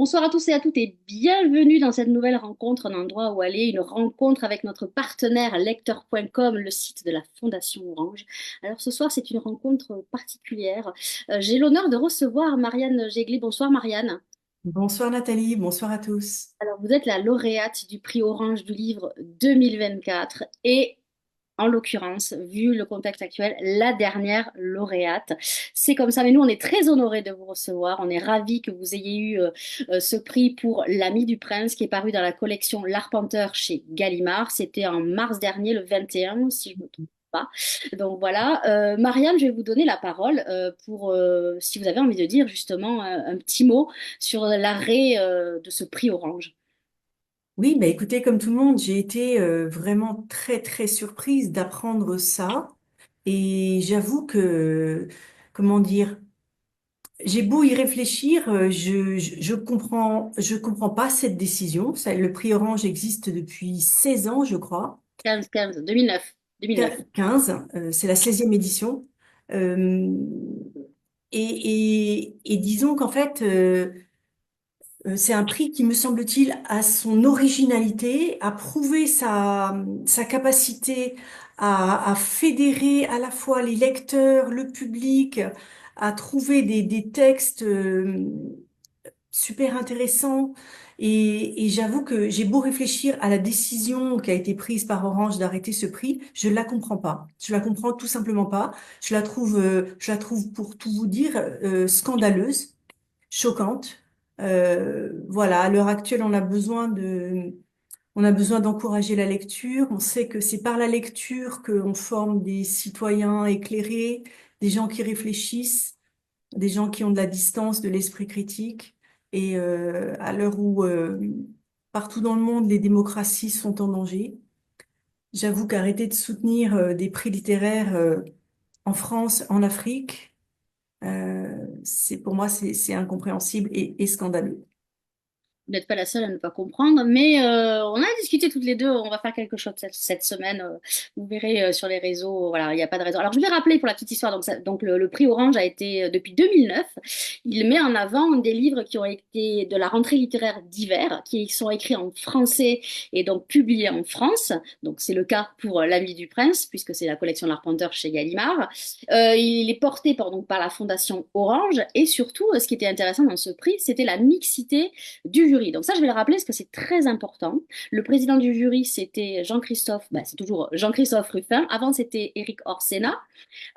Bonsoir à tous et à toutes et bienvenue dans cette nouvelle rencontre, un endroit où aller, une rencontre avec notre partenaire lecteur.com, le site de la Fondation Orange. Alors ce soir, c'est une rencontre particulière. J'ai l'honneur de recevoir Marianne Géglet. Bonsoir Marianne. Bonsoir Nathalie, bonsoir à tous. Alors vous êtes la lauréate du prix Orange du livre 2024 et en l'occurrence, vu le contexte actuel, la dernière lauréate. C'est comme ça, mais nous, on est très honorés de vous recevoir. On est ravis que vous ayez eu ce prix pour L'Ami du Prince, qui est paru dans la collection L'Arpenteur chez Gallimard. C'était en mars dernier, le 21, si je ne me trompe pas. Donc voilà, Marianne, je vais vous donner la parole pour, si vous avez envie de dire justement un petit mot sur l'arrêt de ce prix Orange. Oui, bah écoutez, comme tout le monde, j'ai été vraiment très très surprise d'apprendre ça. Et j'avoue que, comment dire, j'ai beau y réfléchir, je comprends pas cette décision. Le prix Orange existe depuis 16 ans, je crois. 15, 2009. 2009. 15, c'est la 16e édition. Euh, et disons qu'en fait, c'est un prix qui, me semble-t-il, a son originalité, a prouvé sa capacité à fédérer à la fois les lecteurs, le public, à trouver des textes super intéressants. Et j'avoue que j'ai beau réfléchir à la décision qui a été prise par Orange d'arrêter ce prix, je la comprends pas. Je la comprends tout simplement pas. Je la trouve, pour tout vous dire, scandaleuse, choquante. Voilà, à l'heure actuelle, on a besoin d'encourager la lecture. On sait que c'est par la lecture qu'on forme des citoyens éclairés, des gens qui réfléchissent, des gens qui ont de la distance, de l'esprit critique. Et à l'heure où partout dans le monde, les démocraties sont en danger, j'avoue qu'arrêter de soutenir des prix littéraires en France, en Afrique, pour moi, c'est incompréhensible et scandaleux. Vous n'êtes pas la seule à ne pas comprendre, mais on a discuté toutes les deux. On va faire quelque chose cette semaine. Vous verrez sur les réseaux. Voilà, il n'y a pas de raison. Alors, je vais rappeler pour la petite histoire. Donc, le prix Orange a été depuis 2009. Il met en avant des livres qui ont été de la rentrée littéraire d'hiver, qui sont écrits en français et donc publiés en France. Donc, c'est le cas pour L'Ami du Prince, puisque c'est la collection de l'Arpenteur chez Gallimard. Il est porté donc, par la Fondation Orange. Et surtout, ce qui était intéressant dans ce prix, c'était la mixité du jury. Donc ça, je vais le rappeler parce que c'est très important. Le président du jury, c'était Jean-Christophe, bah, c'est toujours Jean-Christophe Ruffin. Avant, c'était Éric Orsena.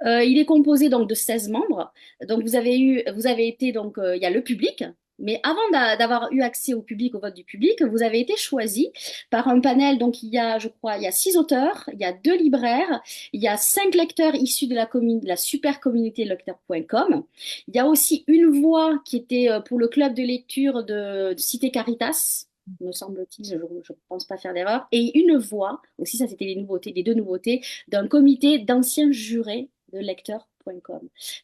Il est composé donc de 16 membres. Donc vous avez été donc il y a le public. Mais avant d'avoir eu accès au public, au vote du public, vous avez été choisi par un panel. Donc il y a, je crois, il y a 6 auteurs, il y a 2 libraires, il y a 5 lecteurs issus de la super communauté lecteur.com. Il y a aussi une voix qui était pour le club de lecture de Cité Caritas, me semble-t-il, je ne pense pas faire d'erreur, et une voix, aussi ça c'était les nouveautés, les 2 nouveautés, d'un comité d'anciens jurés de lecteur.com.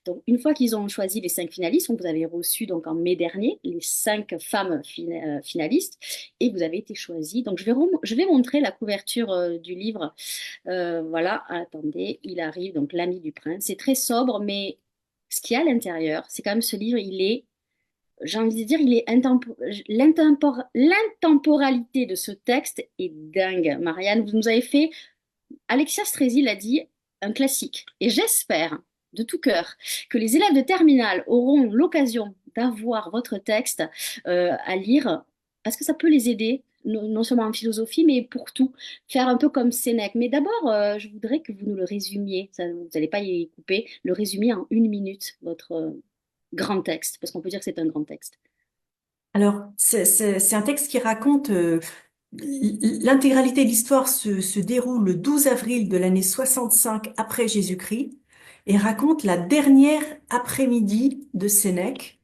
Donc, une fois qu'ils ont choisi les 5 finalistes, donc vous avez reçu donc en mai dernier les 5 femmes finalistes et vous avez été choisis. Donc, je vais montrer la couverture du livre. Voilà, attendez, il arrive, donc L'Ami du Prince. C'est très sobre, mais ce qu'il y a à l'intérieur, c'est quand même ce livre, il est, j'ai envie de dire, il est l'intemporalité de ce texte est dingue. Marianne, vous nous avez fait Alexia Strezzi l'a dit, un classique. Et j'espère de tout cœur que les élèves de terminale auront l'occasion d'avoir votre texte à lire, parce que ça peut les aider, non seulement en philosophie, mais pour tout. Faire un peu comme Sénèque. Mais d'abord, je voudrais que vous nous le résumiez, ça, vous n'allez pas y couper, le résumier en 1 minute, votre grand texte, parce qu'on peut dire que c'est un grand texte. Alors, c'est un texte qui raconte l'intégralité de l'histoire se déroule le 12 avril de l'année 65 après Jésus-Christ et raconte la dernière après-midi de Sénèque.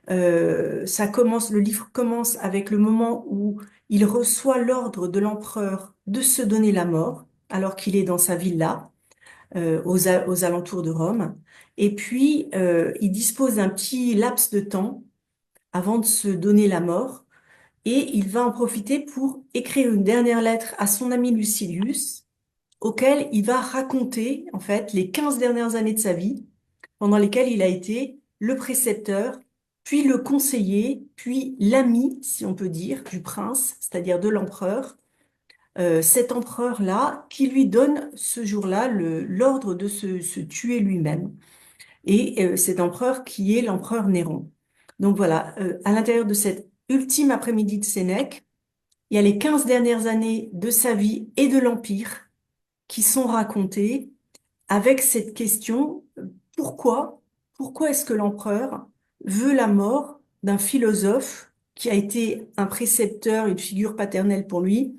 Le livre commence avec le moment où il reçoit l'ordre de l'empereur de se donner la mort, alors qu'il est dans sa villa, aux alentours de Rome. Et puis, il dispose d'un petit laps de temps avant de se donner la mort et il va en profiter pour écrire une dernière lettre à son ami Lucilius, auquel il va raconter en fait les 15 dernières années de sa vie, pendant lesquelles il a été le précepteur puis le conseiller, puis l'ami, si on peut dire, du prince, c'est-à-dire de l'empereur. Cet empereur-là qui lui donne ce jour-là l'ordre de se tuer lui-même. Et cet empereur qui est l'empereur Néron. Donc voilà, à l'intérieur de cet ultime après-midi de Sénèque, il y a les 15 dernières années de sa vie et de l'Empire qui sont racontées avec cette question, pourquoi, pourquoi est-ce que l'empereur veut la mort d'un philosophe qui a été un précepteur, une figure paternelle pour lui,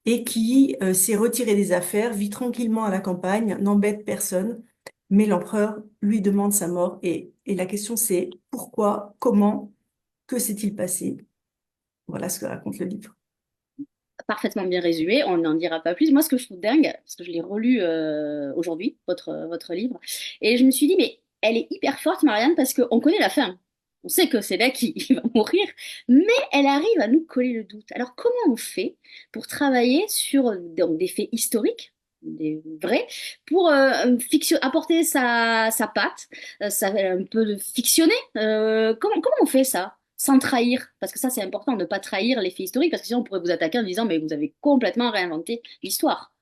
et qui s'est retiré des affaires, vit tranquillement à la campagne, n'embête personne, mais l'empereur lui demande sa mort. Et la question c'est pourquoi, comment, que s'est-il passé? Voilà ce que raconte le livre. Parfaitement bien résumé, on n'en dira pas plus. Moi, ce que je trouve dingue, parce que je l'ai relu aujourd'hui, votre livre, et je me suis dit, mais elle est hyper forte, Marianne, parce qu'on connaît la fin. On sait que c'est là qui il va mourir, mais elle arrive à nous coller le doute. Alors, comment on fait pour travailler sur donc, des faits historiques, des vrais, pour apporter sa patte, un peu de fictionner comment on fait ça? Sans trahir, parce que ça c'est important, ne pas trahir les faits historiques, parce que sinon on pourrait vous attaquer en disant mais vous avez complètement réinventé l'histoire.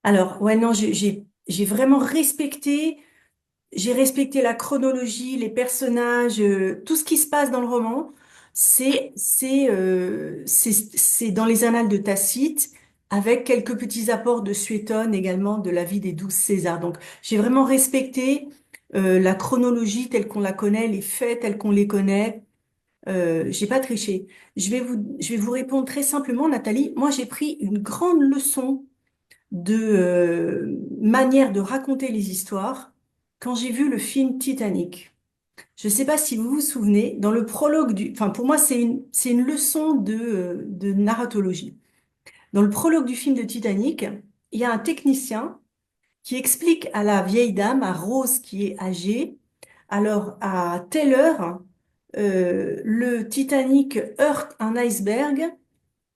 Alors, ouais, non, j'ai vraiment respecté. J'ai respecté la chronologie, les personnages, tout ce qui se passe dans le roman, c'est dans les annales de Tacite, avec quelques petits apports de Suétone également de la vie des 12 Césars. Donc j'ai vraiment respecté la chronologie telle qu'on la connaît, les faits tels qu'on les connaît. J'ai pas triché. Je vais vous répondre très simplement, Nathalie. Moi, j'ai pris une grande leçon de manière de raconter les histoires quand j'ai vu le film Titanic. Je ne sais pas si vous vous souvenez, dans le prologue enfin pour moi c'est une leçon de narratologie. Dans le prologue du film de Titanic, il y a un technicien qui explique à la vieille dame, à Rose qui est âgée, alors à telle heure, le Titanic heurte un iceberg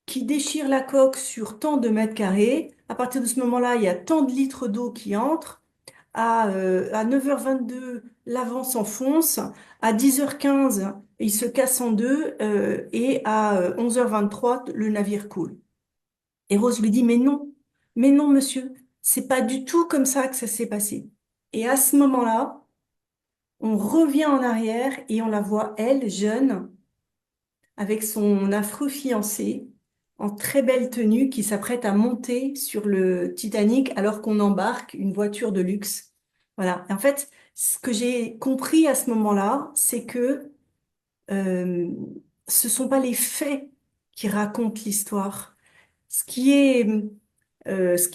qui déchire la coque sur tant de mètres carrés. À partir de ce moment-là, il y a tant de litres d'eau qui entrent. À 9h22, l'avant s'enfonce. À 10h15, il se casse en deux. Et à 11h23, le navire coule. Et Rose lui dit, mais non, monsieur, c'est pas du tout comme ça que ça s'est passé. Et à ce moment-là, on revient en arrière et on la voit, elle, jeune, avec son affreux fiancé en très belle tenue qui s'apprête à monter sur le Titanic alors qu'on embarque une voiture de luxe. Voilà. En fait, ce que j'ai compris à ce moment-là, c'est que euh, ce sont pas les faits qui racontent l'histoire. Ce qui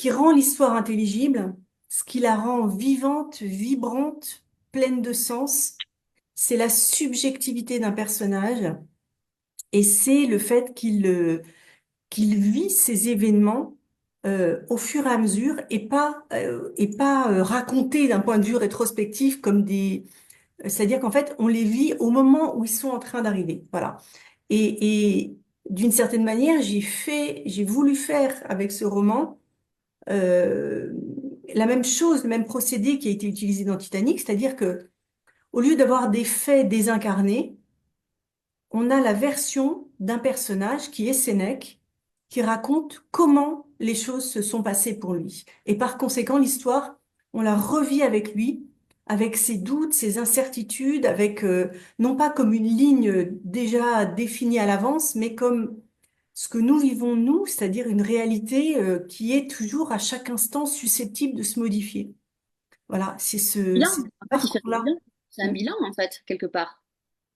rend l'histoire intelligible, ce qui la rend vivante, vibrante, pleine de sens, c'est la subjectivité d'un personnage et c'est le fait qu'il vit ces événements au fur et à mesure et pas racontés d'un point de vue rétrospectif comme c'est-à-dire qu'en fait, on les vit au moment où ils sont en train d'arriver. Voilà. Et d'une certaine manière, j'ai voulu faire avec ce roman euh, la même chose, le même procédé qui a été utilisé dans Titanic, c'est-à-dire que au lieu d'avoir des faits désincarnés, on a la version d'un personnage qui est Sénèque, qui raconte comment les choses se sont passées pour lui. Et par conséquent, l'histoire, on la revit avec lui, avec ses doutes, ses incertitudes, avec non pas comme une ligne déjà définie à l'avance, mais comme ce que nous vivons nous, c'est-à-dire une réalité qui est toujours à chaque instant susceptible de se modifier. Voilà, Bilan, c'est ce en fait, il fait un parcours-là. bilan. C'est un bilan, en fait, quelque part.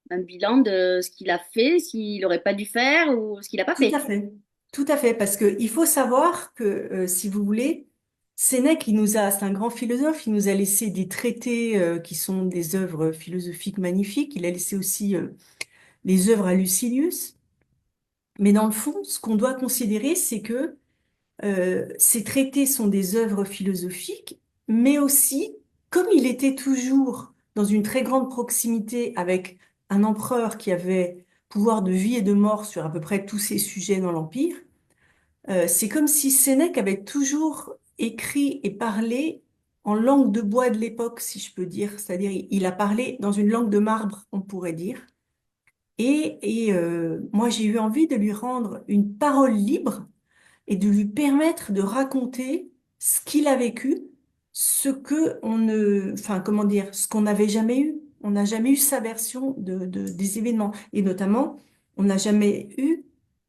Un bilan de ce qu'il a fait, ce qu'il n'aurait pas dû faire ou ce qu'il n'a pas Tout à fait. fait, tout à fait, parce que il faut savoir que, si vous voulez, Sénèque, c'est un grand philosophe, il nous a laissé des traités qui sont des œuvres philosophiques magnifiques, il a laissé aussi les œuvres à Lucilius, mais dans le fond, ce qu'on doit considérer, c'est que ces traités sont des œuvres philosophiques, mais aussi, comme il était toujours dans une très grande proximité avec un empereur qui avait pouvoir de vie et de mort sur à peu près tous ces sujets dans l'Empire, c'est comme si Sénèque avait toujours écrit et parlé en langue de bois de l'époque, si je peux dire. C'est-à-dire, il a parlé dans une langue de marbre, on pourrait dire. Moi, j'ai eu envie de lui rendre une parole libre et de lui permettre de raconter ce qu'il a vécu, ce que on ne, enfin, comment dire, ce qu'on n'avait jamais eu. On n'a jamais eu sa version des événements. Et notamment, on n'a jamais eu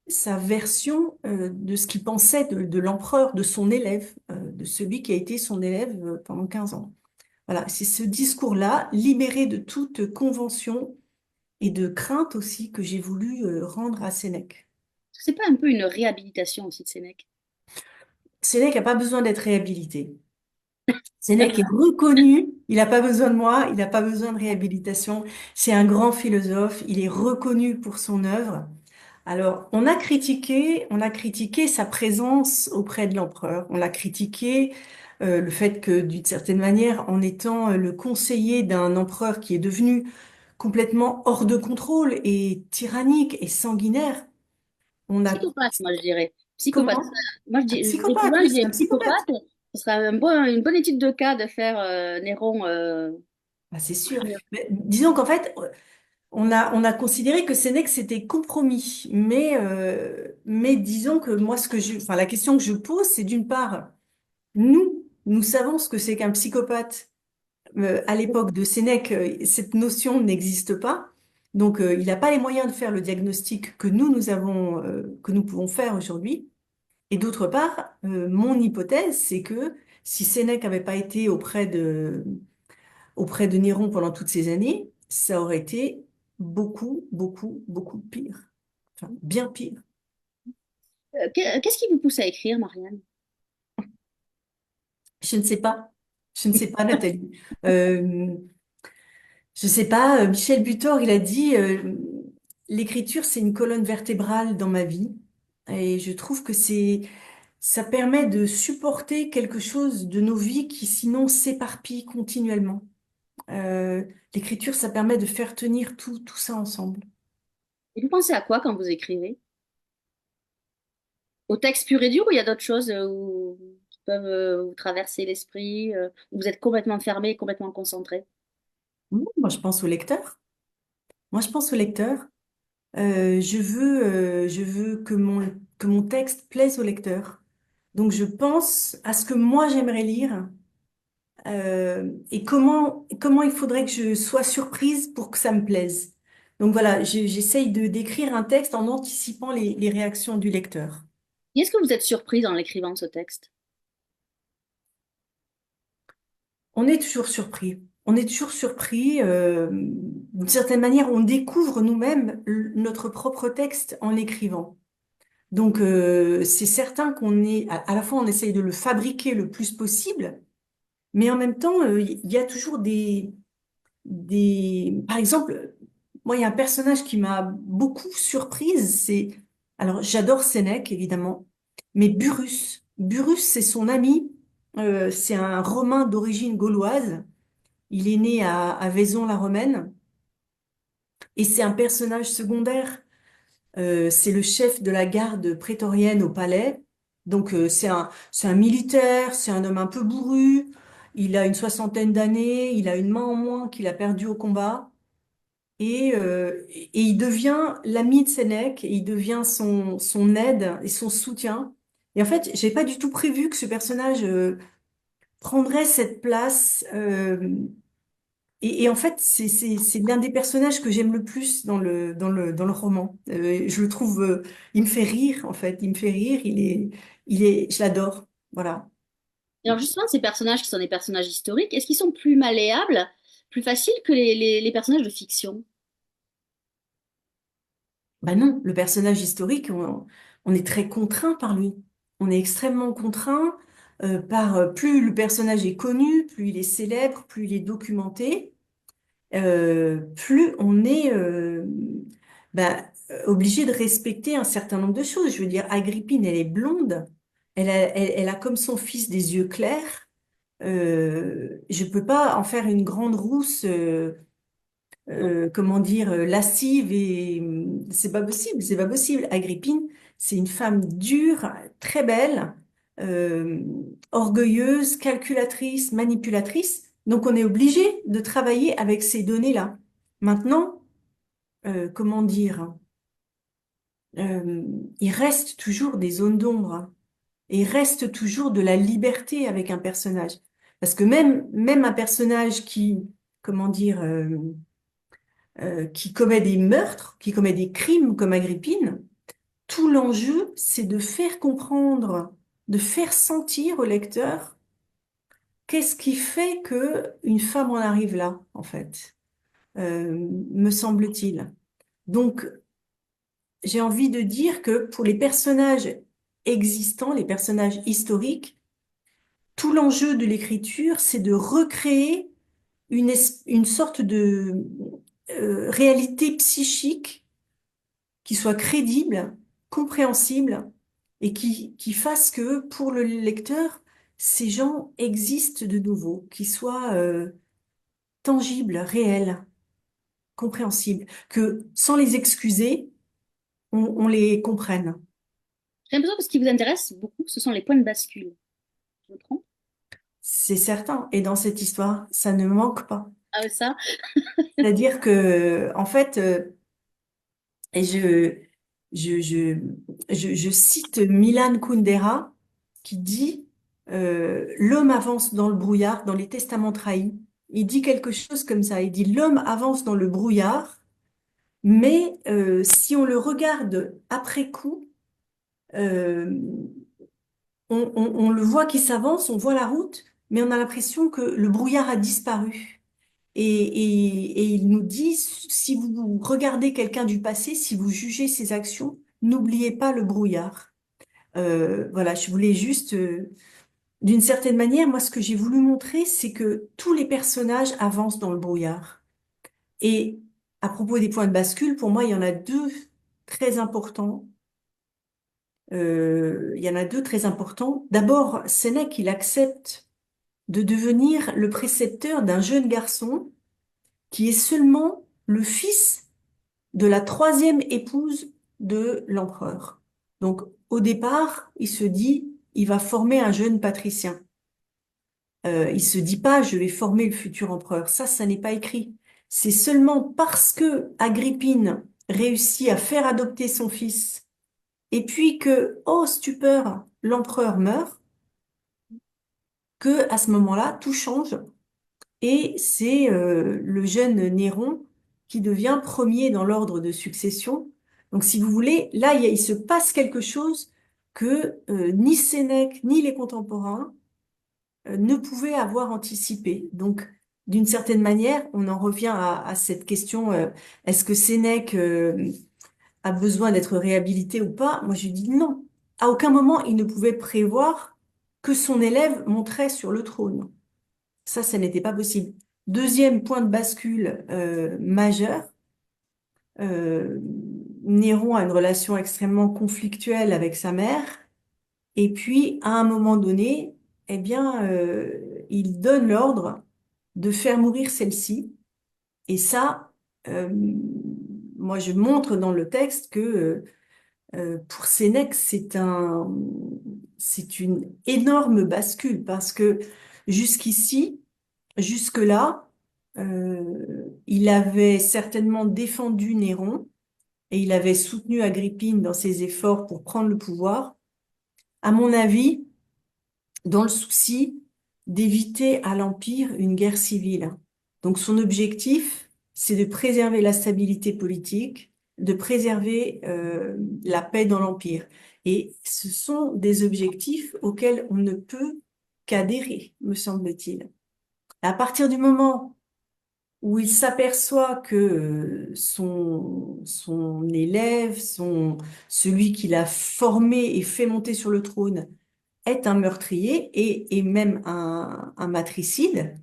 sa version de ce qu'il pensait de l'empereur, de son élève, de celui qui a été son élève pendant 15 ans. Voilà, c'est ce discours-là, libéré de toute convention et de crainte aussi, que j'ai voulu rendre à Sénèque. C'est pas un peu une réhabilitation aussi de Sénèque? Sénèque n'a pas besoin d'être réhabilité. Sénèque est reconnu, il n'a pas besoin de moi, il n'a pas besoin de réhabilitation. C'est un grand philosophe, il est reconnu pour son œuvre. Alors, on a critiqué sa présence auprès de l'empereur. On a critiqué le fait que, d'une certaine manière, en étant le conseiller d'un empereur qui est devenu complètement hors de contrôle et tyrannique et sanguinaire, on a... Psychopathe, moi je dirais. Psychopathe. Comment? Moi Un au psychopathe, pluriel, oui, je c'est dirais un psychopathe. psychopathe. Ce sera une bonne étude de cas de faire Néron. Ah, c'est sûr. Mais disons qu'en fait, on a considéré que Sénèque s'était compromis. Mais disons que moi, enfin, la question que je pose, c'est d'une part, nous savons ce que c'est qu'un psychopathe. À l'époque de Sénèque, cette notion n'existe pas. Donc, il n'a pas les moyens de faire le diagnostic que nous pouvons faire aujourd'hui. Et d'autre part, mon hypothèse, c'est que si Sénèque n'avait pas été auprès de Néron pendant toutes ces années, ça aurait été beaucoup, beaucoup, beaucoup pire. Enfin, bien pire. Qu'est-ce qui vous pousse à écrire, Marianne? Je ne sais pas. Je ne sais pas, Nathalie. Euh, je ne sais pas. Michel Butor, il a dit, l'écriture, c'est une colonne vertébrale dans ma vie. Et je trouve que ça permet de supporter quelque chose de nos vies qui sinon s'éparpille continuellement. Euh, l'écriture, ça permet de faire tenir tout ça ensemble. Et vous pensez à quoi quand vous écrivez? Au texte pur et dur ou il y a d'autres choses qui peuvent vous traverser l'esprit, où vous êtes complètement fermé, complètement concentré? Moi, je pense au lecteur. Moi, je pense au lecteur. Je veux que mon texte plaise au lecteur. Donc, je pense à ce que moi j'aimerais lire et comment il faudrait que je sois surprise pour que ça me plaise. Donc voilà, j'essaye d'écrire un texte en anticipant les réactions du lecteur. Et est-ce que vous êtes surprise en l'écrivant, ce texte? On est toujours surpris. On est toujours surpris. D'une certaine manière, on découvre nous-mêmes notre propre texte en l'écrivant. Donc, c'est certain à la fois, on essaye de le fabriquer le plus possible, mais en même temps, il y a toujours par exemple, moi, il y a un personnage qui m'a beaucoup surprise, alors, j'adore Sénèque, évidemment, mais Burrus. Burrus, c'est son ami, c'est un Romain d'origine gauloise. Il est né à Vaison-la-Romaine, et c'est un personnage secondaire. C'est le chef de la garde prétorienne au palais. Donc c'est un militaire, c'est un homme un peu bourru. Il a une soixantaine d'années, il a une main en moins qu'il a perdue au combat. Et il devient l'ami de Sénèque, et il devient son aide et son soutien. Et en fait, j'ai pas du tout prévu que ce personnage prendrait cette place. Et en fait, c'est l'un des personnages que j'aime le plus dans le roman. Je le trouve, il me fait rire, en fait. Il me fait rire, je l'adore. Voilà. Alors justement, ces personnages qui sont des personnages historiques, est-ce qu'ils sont plus malléables, plus faciles que les personnages de fiction? Ben non, le personnage historique, on est très contraint par lui. On est extrêmement contraint plus le personnage est connu, plus il est célèbre, plus il est documenté. Plus on est obligé de respecter un certain nombre de choses. Je veux dire, Agrippine, elle est blonde, elle a comme son fils des yeux clairs. Je peux pas en faire une grande rousse, comment dire, lascive et c'est pas possible, c'est pas possible. Agrippine, c'est une femme dure, très belle, euh, orgueilleuse, calculatrice, manipulatrice. Donc on est obligé de travailler avec ces données-là. Maintenant, comment dire, euh, il reste toujours des zones d'ombre. Et il reste toujours de la liberté avec un personnage. Parce que même un personnage qui, comment dire, qui commet des meurtres, qui commet des crimes comme Agrippine, tout l'enjeu, c'est de faire comprendre, de faire sentir au lecteur qu'est-ce qui fait que une femme en arrive là, en fait, me semble-t-il. Donc, j'ai envie de dire que pour les personnages existants, les personnages historiques, tout l'enjeu de l'écriture, c'est de recréer une sorte de réalité psychique qui soit crédible, compréhensible et qui fasse que pour le lecteur, ces gens existent de nouveau, qui soient tangibles, réels, compréhensibles, que sans les excuser, on les comprenne. J'ai l'impression que ce qui vous intéresse beaucoup, ce sont les points de bascule. Je me trompe? C'est certain. Et dans cette histoire, ça ne manque pas. Ah, ça? C'est-à-dire que, en fait, et je, je, je cite Milan Kundera qui dit l'homme avance dans le brouillard, dans les testaments trahis. Il dit quelque chose comme ça. Il dit l'homme avance dans le brouillard, mais si on le regarde après coup, euh, on le voit qui s'avance, on voit la route, mais on a l'impression que le brouillard a disparu. Et il nous dit, si vous regardez quelqu'un du passé, si vous jugez ses actions, n'oubliez pas le brouillard. Voilà, je voulais juste, d'une certaine manière, moi, ce que j'ai voulu montrer, c'est que tous les personnages avancent dans le brouillard. Et à propos des points de bascule, pour moi, il y en a deux très importants. Il y en a deux très importants. D'abord, Sénèque, il accepte de devenir le précepteur d'un jeune garçon qui est seulement le fils de la troisième épouse de l'empereur. Donc, au départ, il se dit, il va former un jeune patricien. Il se dit pas, je vais former le futur empereur. Ça n'est pas écrit. C'est seulement parce que Agrippine réussit à faire adopter son fils, et puis que, oh stupeur, l'empereur meurt, que à ce moment-là, tout change. Et c'est le jeune Néron qui devient premier dans l'ordre de succession. Donc, si vous voulez, là, il se passe quelque chose que ni Sénèque ni les contemporains ne pouvaient avoir anticipé. Donc, d'une certaine manière, on en revient à cette question, est-ce que Sénèque a besoin d'être réhabilité ou pas? Moi, je dis non. À aucun moment, il ne pouvait prévoir que son élève monterait sur le trône. Ça n'était pas possible. Deuxième point de bascule majeur, euh, Néron a une relation extrêmement conflictuelle avec sa mère, et puis à un moment donné, eh bien, il donne l'ordre de faire mourir celle-ci, et ça, euh, moi je montre dans le texte que pour Sénèque, c'est une énorme bascule, parce que jusqu'ici, jusque-là, il avait certainement défendu Néron et il avait soutenu Agrippine dans ses efforts pour prendre le pouvoir, à mon avis, dans le souci d'éviter à l'Empire une guerre civile. Donc son objectif, c'est de préserver la stabilité politique, de préserver la paix dans l'Empire. Et ce sont des objectifs auxquels on ne peut qu'adhérer, me semble-t-il. À partir du moment où il s'aperçoit que son élève, celui qu'il a formé et fait monter sur le trône, est un meurtrier et même un matricide,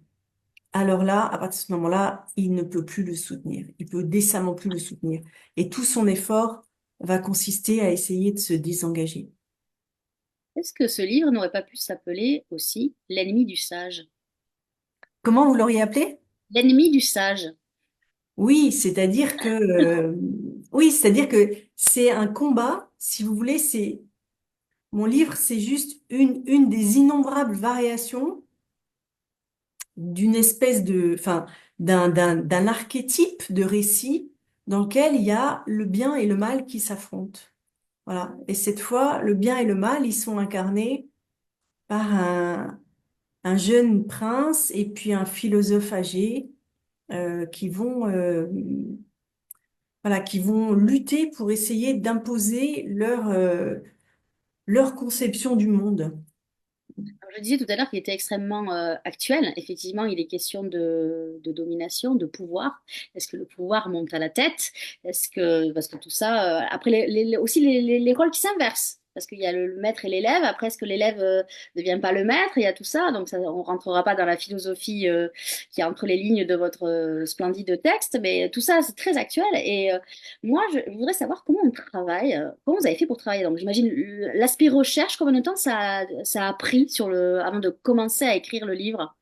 alors là, à partir de ce moment-là, il ne peut plus le soutenir. Il peut décemment plus le soutenir. Et tout son effort va consister à essayer de se désengager. Est-ce que ce livre n'aurait pas pu s'appeler aussi L'ennemi du sage? Comment vous l'auriez appelé? L'ennemi du sage. Oui, c'est-à-dire que c'est un combat, si vous voulez, mon livre, c'est juste une des innombrables variations d'une espèce de, enfin, d'un archétype de récit dans lequel il y a le bien et le mal qui s'affrontent. Voilà. Et cette fois, le bien et le mal, ils sont incarnés par un jeune prince et puis un philosophe âgé qui vont, voilà, qui vont lutter pour essayer d'imposer leur conception du monde. Alors, je disais tout à l'heure qu'il était extrêmement actuel. Effectivement, il est question de domination, de pouvoir. Est-ce que le pouvoir monte à la tête? Est-ce que parce que tout ça, après aussi les rôles qui s'inversent. Parce qu'il y a le maître et l'élève. Après, est-ce que l'élève ne devient pas le maître? Il y a tout ça. Donc, ça, on rentrera pas dans la philosophie qui est entre les lignes de votre splendide texte. Mais tout ça, c'est très actuel. Et moi, je voudrais savoir comment on travaille, comment vous avez fait pour travailler. Donc, j'imagine l'aspect recherche, combien de temps ça a pris avant de commencer à écrire le livre?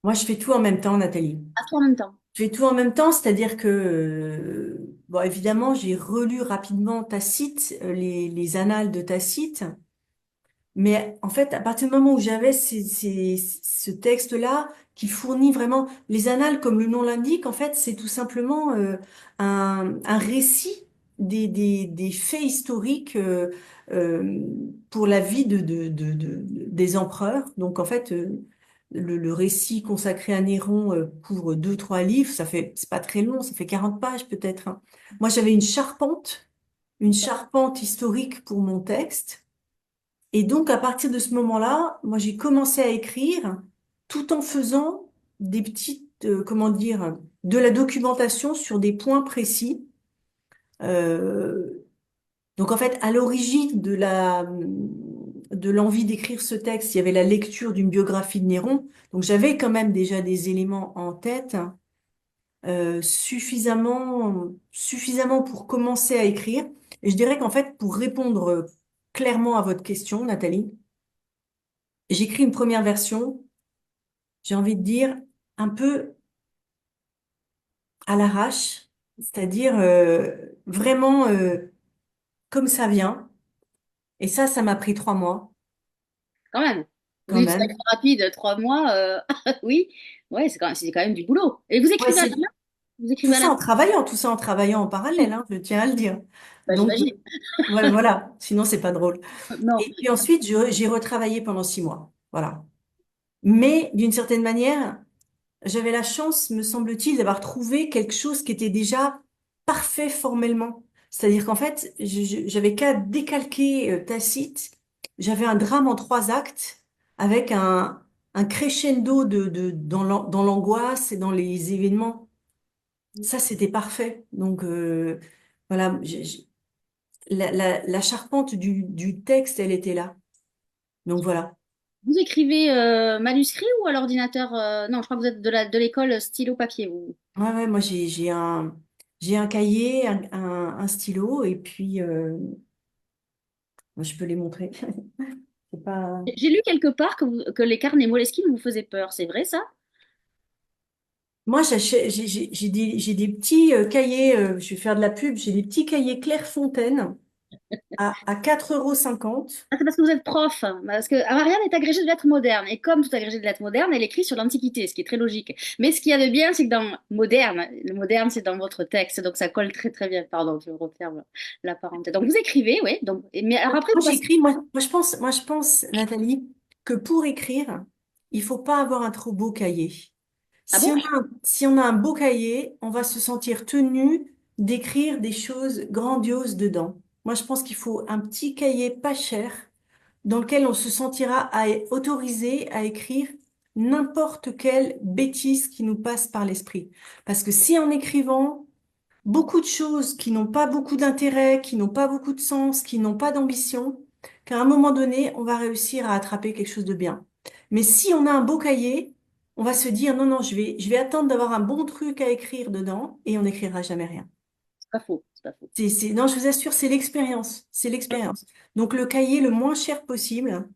Moi, je fais tout en même temps, Nathalie. À toi en même temps. Je fais tout en même temps, c'est-à-dire que, bon, évidemment, j'ai relu rapidement Tacite, les annales de Tacite. Mais en fait, à partir du moment où j'avais ce texte-là, qui fournit vraiment les annales, comme le nom l'indique, en fait, c'est tout simplement un récit des faits historiques euh, pour la vie des empereurs. Donc, en fait, le récit consacré à Néron couvre deux, trois livres. C'est pas très long, ça fait 40 pages peut-être, hein. Moi, j'avais une charpente historique pour mon texte. Et donc, à partir de ce moment-là, moi, j'ai commencé à écrire tout en faisant des petites, comment dire, de la documentation sur des points précis. Euh, donc, en fait, à l'origine de l'envie d'écrire ce texte, il y avait la lecture d'une biographie de Néron. Donc, j'avais quand même déjà des éléments en tête, suffisamment pour commencer à écrire. Et je dirais qu'en fait, pour répondre clairement à votre question, Nathalie, j'écris une première version, j'ai envie de dire, un peu à l'arrache, c'est-à-dire vraiment comme ça vient. Et ça m'a pris 3 mois, Quand même. Vous quand dites que c'est même. rapide, 3 mois. Oui, ouais, c'est quand même du boulot. Et vous Ouais, écrivez à la c'est main? Vous écrivez à la main? tout ça en travaillant en parallèle, hein, je tiens à le dire. Bah, Donc, j'imagine. voilà, voilà, sinon c'est pas drôle. Non. Et puis ensuite, j'ai retravaillé pendant 6 mois. Voilà. Mais d'une certaine manière, j'avais la chance, me semble-t-il, d'avoir trouvé quelque chose qui était déjà parfait formellement. C'est-à-dire qu'en fait, j'avais qu'à décalquer Tacite. J'avais un drame en 3 actes avec un crescendo dans l'angoisse et dans les événements. Ça, c'était parfait. Donc, voilà, la charpente du texte, elle était là. Donc, voilà. Vous écrivez manuscrit ou à l'ordinateur? Non, je crois que vous êtes de l'école stylo-papier, vous. Ouais, ouais, moi, j'ai un cahier, un stylo, et puis, moi, je peux les montrer. C'est pas... J'ai lu quelque part que les carnets Moleskine vous faisaient peur. C'est vrai, ça? Moi, j'ai des petits cahiers, je vais faire de la pub, j'ai des petits cahiers Clairefontaine à 4,50 €. Ah, c'est parce que vous êtes prof. Parce que Marianne est agrégée de lettres modernes. Et comme tout agrégé de lettres modernes, elle écrit sur l'Antiquité, ce qui est très logique. Mais ce qu'il y a de bien, c'est que dans moderne, le moderne, c'est dans votre texte. Donc ça colle très très bien. Pardon, je referme la parenthèse. Donc vous écrivez, oui. Donc, mais alors après, Moi, vous passez. j'écris, moi, je pense, Nathalie, que pour écrire, il faut pas avoir un trop beau cahier. Ah bon? Si on a un beau cahier, on va se sentir tenu d'écrire des choses grandioses dedans. Moi, je pense qu'il faut un petit cahier pas cher dans lequel on se sentira autorisé à écrire n'importe quelle bêtise qui nous passe par l'esprit. Parce que si en écrivant beaucoup de choses qui n'ont pas beaucoup d'intérêt, qui n'ont pas beaucoup de sens, qui n'ont pas d'ambition, qu'à un moment donné, on va réussir à attraper quelque chose de bien. Mais si on a un beau cahier, on va se dire non, non, je vais attendre d'avoir un bon truc à écrire dedans et on n'écrira jamais rien. C'est pas faux. C'est pas faux. Non, je vous assure, c'est l'expérience. C'est l'expérience. Donc le cahier le moins cher possible.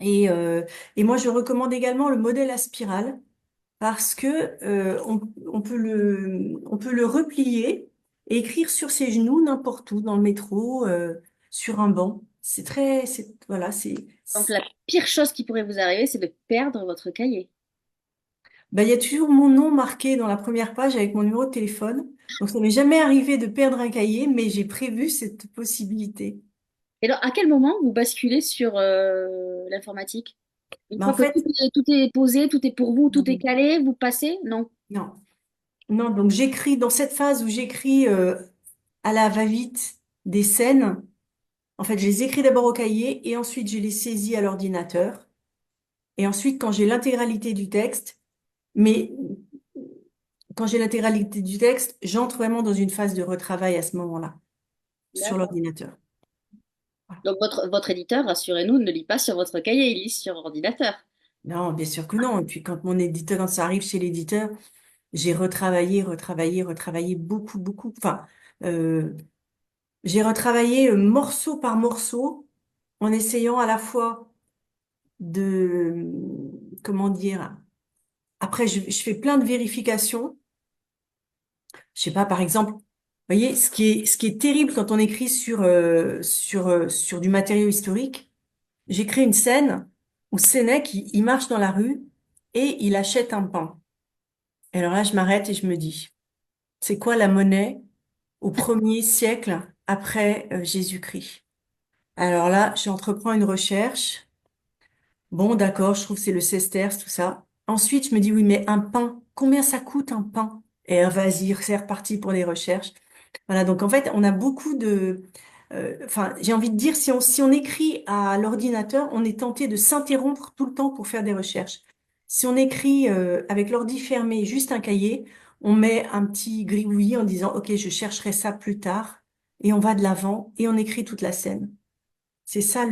Et, euh, et moi, je recommande également le modèle à spirale parce que on peut le replier et écrire sur ses genoux n'importe où, dans le métro, sur un banc. Voilà, Donc la pire chose qui pourrait vous arriver, c'est de perdre votre cahier. Ben, il y a toujours mon nom marqué dans la première page avec mon numéro de téléphone. Donc, ça m'est jamais arrivé de perdre un cahier, mais j'ai prévu cette possibilité. Et alors, à quel moment vous basculez sur l'informatique? Une Ben, fois en que fait, tout est posé, tout est pour vous, tout est non, calé, vous passez? Non. non, non. Donc, j'écris dans cette phase où j'écris à la va-vite des scènes. En fait, je les écris d'abord au cahier et ensuite je les saisis à l'ordinateur. Et ensuite, quand j'ai l'intégralité du texte, mais quand j'ai l'intégralité du texte, j'entre vraiment dans une phase de retravail à ce moment-là, sur D'accord. l'ordinateur. Voilà. Donc, votre éditeur, rassurez-nous, ne lit pas sur votre cahier, il lit sur ordinateur. Non, bien sûr que non. Et puis quand mon éditeur, quand ça arrive chez l'éditeur, j'ai retravaillé, retravaillé, retravaillé beaucoup, beaucoup. Enfin, euh, j'ai retravaillé morceau par morceau en essayant à la fois de, comment dire, après je fais plein de vérifications. Je sais pas, par exemple, vous voyez, ce qui est terrible quand on écrit sur du matériau historique, j'ai créé une scène où Sénèque, il marche dans la rue et il achète un pain. Et alors là, je m'arrête et je me dis, c'est quoi la monnaie au premier siècle après Jésus-Christ? Alors là, j'entreprends une recherche. Bon, d'accord, je trouve que c'est le sesterce, tout ça. Ensuite, je me dis, oui, mais un pain, combien ça coûte un pain? Et vas-y, c'est reparti pour les recherches. Voilà, donc en fait, on a beaucoup de... Enfin, j'ai envie de dire, si on écrit à l'ordinateur, on est tenté de s'interrompre tout le temps pour faire des recherches. Si on écrit avec l'ordi fermé, juste un cahier, on met un petit gribouillis en disant, OK, je chercherai ça plus tard, et on va de l'avant, et on écrit toute la scène. C'est ça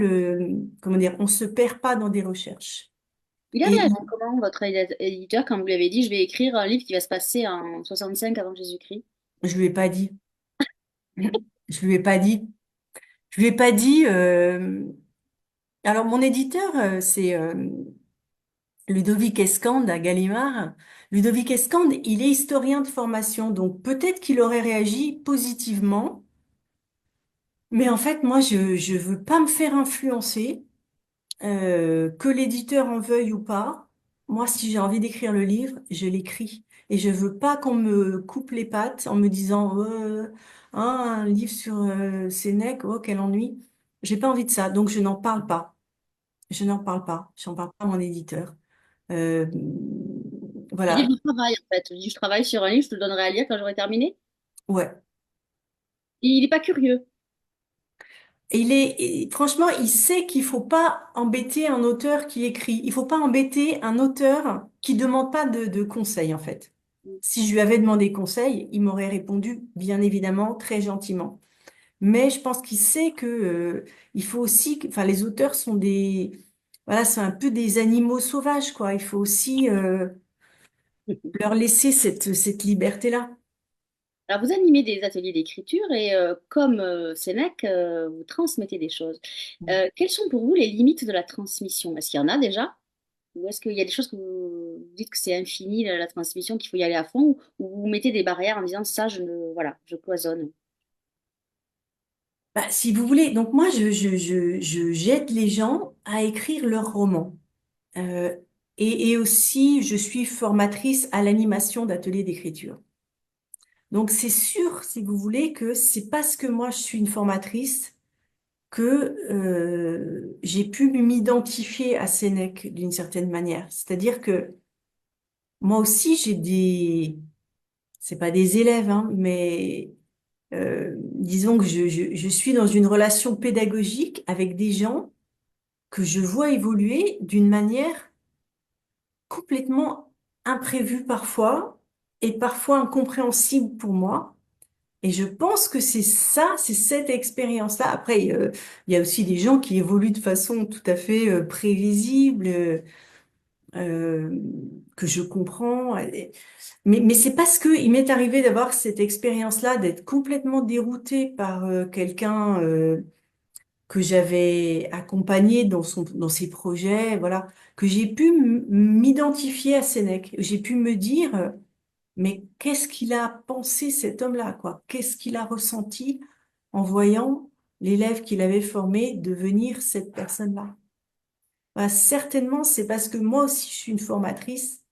comment dire, on se perd pas dans des recherches. Il a Et réagi comment, votre éditeur, quand vous lui avez dit, je vais écrire un livre qui va se passer en 65 avant Jésus-Christ? je lui ai pas dit. Je lui ai pas dit. Je lui ai pas dit. Alors, mon éditeur, c'est Ludovic Escande à Gallimard. Ludovic Escande, il est historien de formation, donc peut-être qu'il aurait réagi positivement. Mais en fait, moi, je veux pas me faire influencer, que l'éditeur en veuille ou pas. Moi, si j'ai envie d'écrire le livre, je l'écris. Et je veux pas qu'on me coupe les pattes en me disant un livre sur Sénèque, oh quel ennui. J'ai pas envie de ça, donc je n'en parle pas. Je n'en parle pas. J'en parle pas à mon éditeur. Euh, Il dit, voilà. je travaille, en fait. Il dit, je travaille sur un livre, je te le donnerai à lire quand j'aurai terminé. Ouais. Il n'est pas curieux. Franchement, il sait qu'il faut pas embêter un auteur qui écrit. Il faut pas embêter un auteur qui demande pas de conseils, en fait. Si je lui avais demandé conseil, il m'aurait répondu, bien évidemment, très gentiment. Mais je pense qu'il sait que, il faut aussi, enfin, les auteurs sont voilà, c'est un peu des animaux sauvages, quoi. Il faut aussi, leur laisser cette liberté-là. Alors, vous animez des ateliers d'écriture et comme Sénèque, vous transmettez des choses. Quelles sont pour vous les limites de la transmission? Est-ce qu'il y en a déjà? Ou est-ce qu'il y a des choses que vous dites que c'est infini, la transmission, qu'il faut y aller à fond, ou vous mettez des barrières en disant ça, voilà, je cloisonne. Bah, si vous voulez, donc moi, j'aide les gens à écrire leurs romans. Euh, et aussi, je suis formatrice à l'animation d'ateliers d'écriture. Donc, c'est sûr, si vous voulez, que c'est parce que moi, je suis une formatrice que j'ai pu m'identifier à Sénèque d'une certaine manière. C'est-à-dire que moi aussi, c'est pas des élèves, hein, mais disons que je suis dans une relation pédagogique avec des gens que je vois évoluer d'une manière complètement imprévue parfois et parfois incompréhensible pour moi. Et je pense que c'est ça, c'est cette expérience-là. Après, il y a aussi des gens qui évoluent de façon tout à fait prévisible, euh, que je comprends. Mais c'est parce que il m'est arrivé d'avoir cette expérience-là, d'être complètement déroutée par quelqu'un que j'avais accompagné dans ses projets, voilà, que j'ai pu m'identifier à Sénèque. J'ai pu me dire, mais qu'est-ce qu'il a pensé cet homme-là, quoi? Qu'est-ce qu'il a ressenti en voyant l'élève qu'il avait formé devenir cette personne-là? Bah, certainement, c'est parce que moi aussi, je suis une formatrice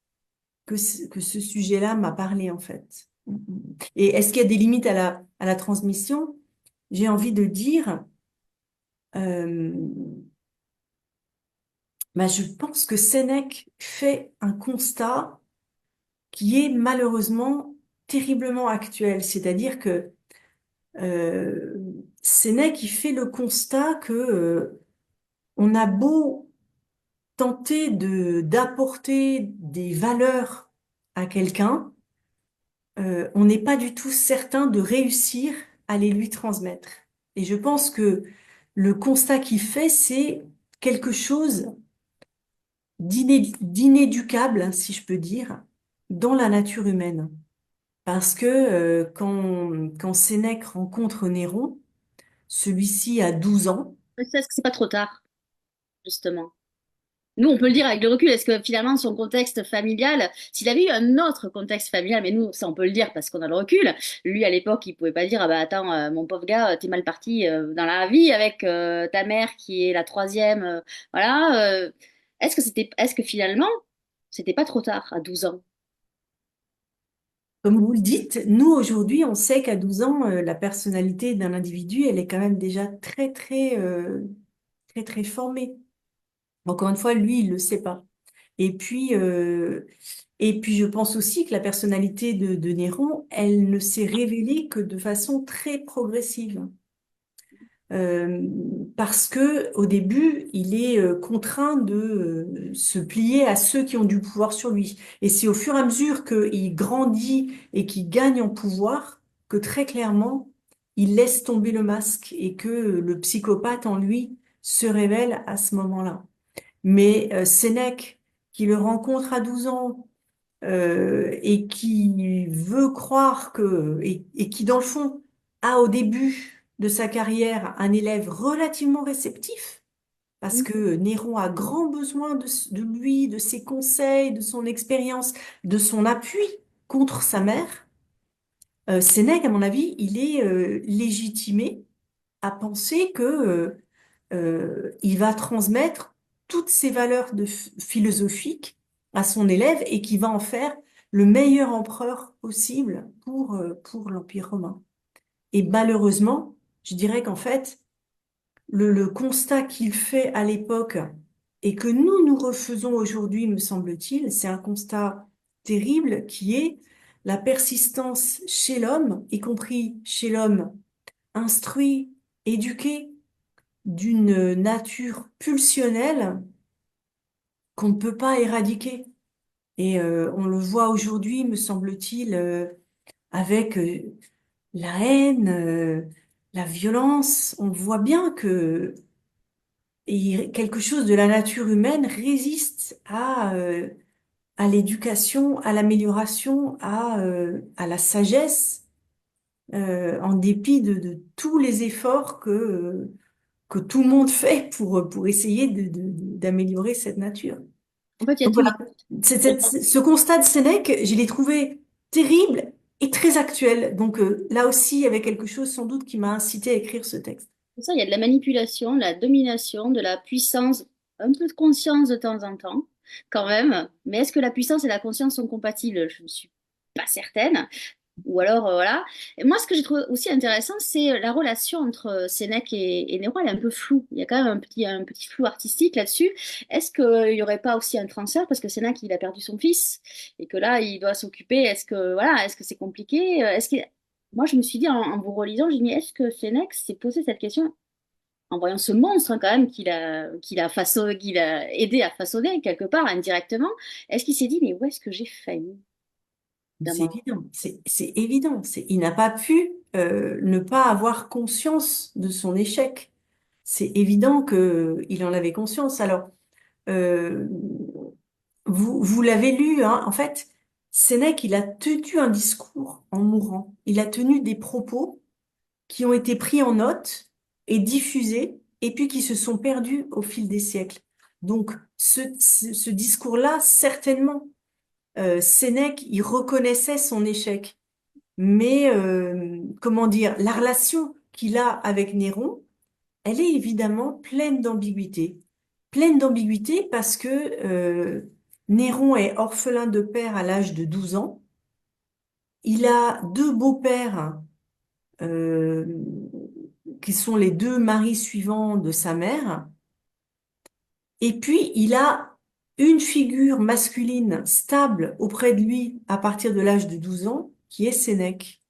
que ce sujet-là m'a parlé, en fait. Et est-ce qu'il y a des limites à la transmission? J'ai envie de dire, euh, bah, je pense que Sénèque fait un constat qui est malheureusement terriblement actuel. C'est-à-dire que euh, Sénèque, il fait le constat que on a beau tenter d'apporter des valeurs à quelqu'un, on n'est pas du tout certain de réussir à les lui transmettre. Et je pense que le constat qu'il fait, c'est quelque chose d'inéducable, hein, si je peux dire, dans la nature humaine. Parce que quand Sénèque rencontre Néron, celui-ci a 12 ans. Est-ce que c'est pas trop tard, justement? Nous, on peut le dire avec le recul, est-ce que finalement son contexte familial, s'il avait eu un autre contexte familial, mais nous, ça on peut le dire parce qu'on a le recul, lui à l'époque, il pouvait pas dire, ah bah attends, mon pauvre gars, t'es mal parti dans la vie avec ta mère qui est la troisième, voilà. Est-ce que finalement, c'était pas trop tard à 12 ans? Comme vous le dites, nous aujourd'hui, on sait qu'à 12 ans, la personnalité d'un individu, elle est quand même déjà très, très formée. Encore une fois, lui, il le sait pas. Et puis, euh, et puis, je pense aussi que la personnalité de Néron, elle ne s'est révélée que de façon très progressive. Euh, Parce que au début, il est contraint de se plier à ceux qui ont du pouvoir sur lui. Et c'est au fur et à mesure qu'il grandit et qu'il gagne en pouvoir que très clairement, il laisse tomber le masque et que le psychopathe en lui se révèle à ce moment-là. Mais Sénèque, qui le rencontre à 12 ans et qui veut croire et qui dans le fond a au début de sa carrière un élève relativement réceptif, parce que Néron a grand besoin de lui, de ses conseils, de son expérience, de son appui contre sa mère. Sénèque, à mon avis, il est légitimé à penser que il va transmettre toutes ces valeurs philosophiques à son élève et qui va en faire le meilleur empereur possible pour l'Empire romain. Et malheureusement, je dirais qu'en fait, le constat qu'il fait à l'époque et que nous refaisons aujourd'hui, me semble-t-il, c'est un constat terrible qui est la persistance chez l'homme, y compris chez l'homme instruit, éduqué, d'une nature pulsionnelle qu'on ne peut pas éradiquer. Et on le voit aujourd'hui, me semble-t-il, avec la haine, la violence. On voit bien que quelque chose de la nature humaine résiste à l'éducation, à l'amélioration, à la sagesse, en dépit de tous les efforts que tout le monde fait pour essayer d'améliorer cette nature. En fait, il y a Donc tous voilà, les... ce constat de Sénèque, je l'ai trouvé terrible et très actuel. Donc là aussi, il y avait quelque chose sans doute qui m'a incité à écrire ce texte. C'est ça, il y a de la manipulation, de la domination, de la puissance, un peu de conscience de temps en temps, quand même. Mais est-ce que la puissance et la conscience sont compatibles? Je ne suis pas certaine. Ou alors, voilà. Et moi, ce que j'ai trouvé aussi intéressant, c'est la relation entre Sénèque et Néron. Elle est un peu floue. Il y a quand même un petit flou artistique là-dessus. Est-ce qu'il n'y aurait pas aussi un transfert? Parce que Sénèque, il a perdu son fils et que là, il doit s'occuper. Est-ce que c'est compliqué? Moi, je me suis dit, en vous relisant, j'ai dit, mais est-ce que Sénèque s'est posé cette question en voyant ce monstre hein, quand même qu'il a aidé à façonner quelque part indirectement? Est-ce qu'il s'est dit, mais où est-ce que j'ai failli dans C'est ma... évident, c'est évident. Il n'a pas pu ne pas avoir conscience de son échec. C'est évident qu'il en avait conscience. Alors, euh, vous l'avez lu, hein, en fait, Sénèque, il a tenu un discours en mourant. Il a tenu des propos qui ont été pris en note et diffusés, et puis qui se sont perdus au fil des siècles. Donc, ce discours-là, certainement, Sénèque, il reconnaissait son échec. Mais, comment dire, la relation qu'il a avec Néron, elle est évidemment pleine d'ambiguïté. Pleine d'ambiguïté parce que Néron est orphelin de père à l'âge de 12 ans. Il a deux beaux-pères euh, qui sont les deux maris suivants de sa mère. Et puis, il a une figure masculine stable auprès de lui à partir de l'âge de 12 ans, qui est Sénèque,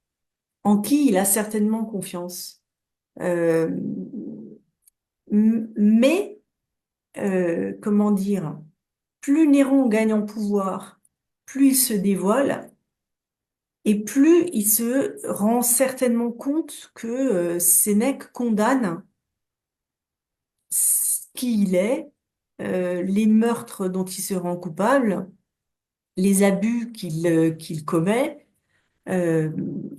en qui il a certainement confiance. Euh, mais, comment dire, plus Néron gagne en pouvoir, plus il se dévoile, et plus il se rend certainement compte que Sénèque condamne qui il est, les meurtres dont il se rend coupable, les abus qu'il commet. Euh,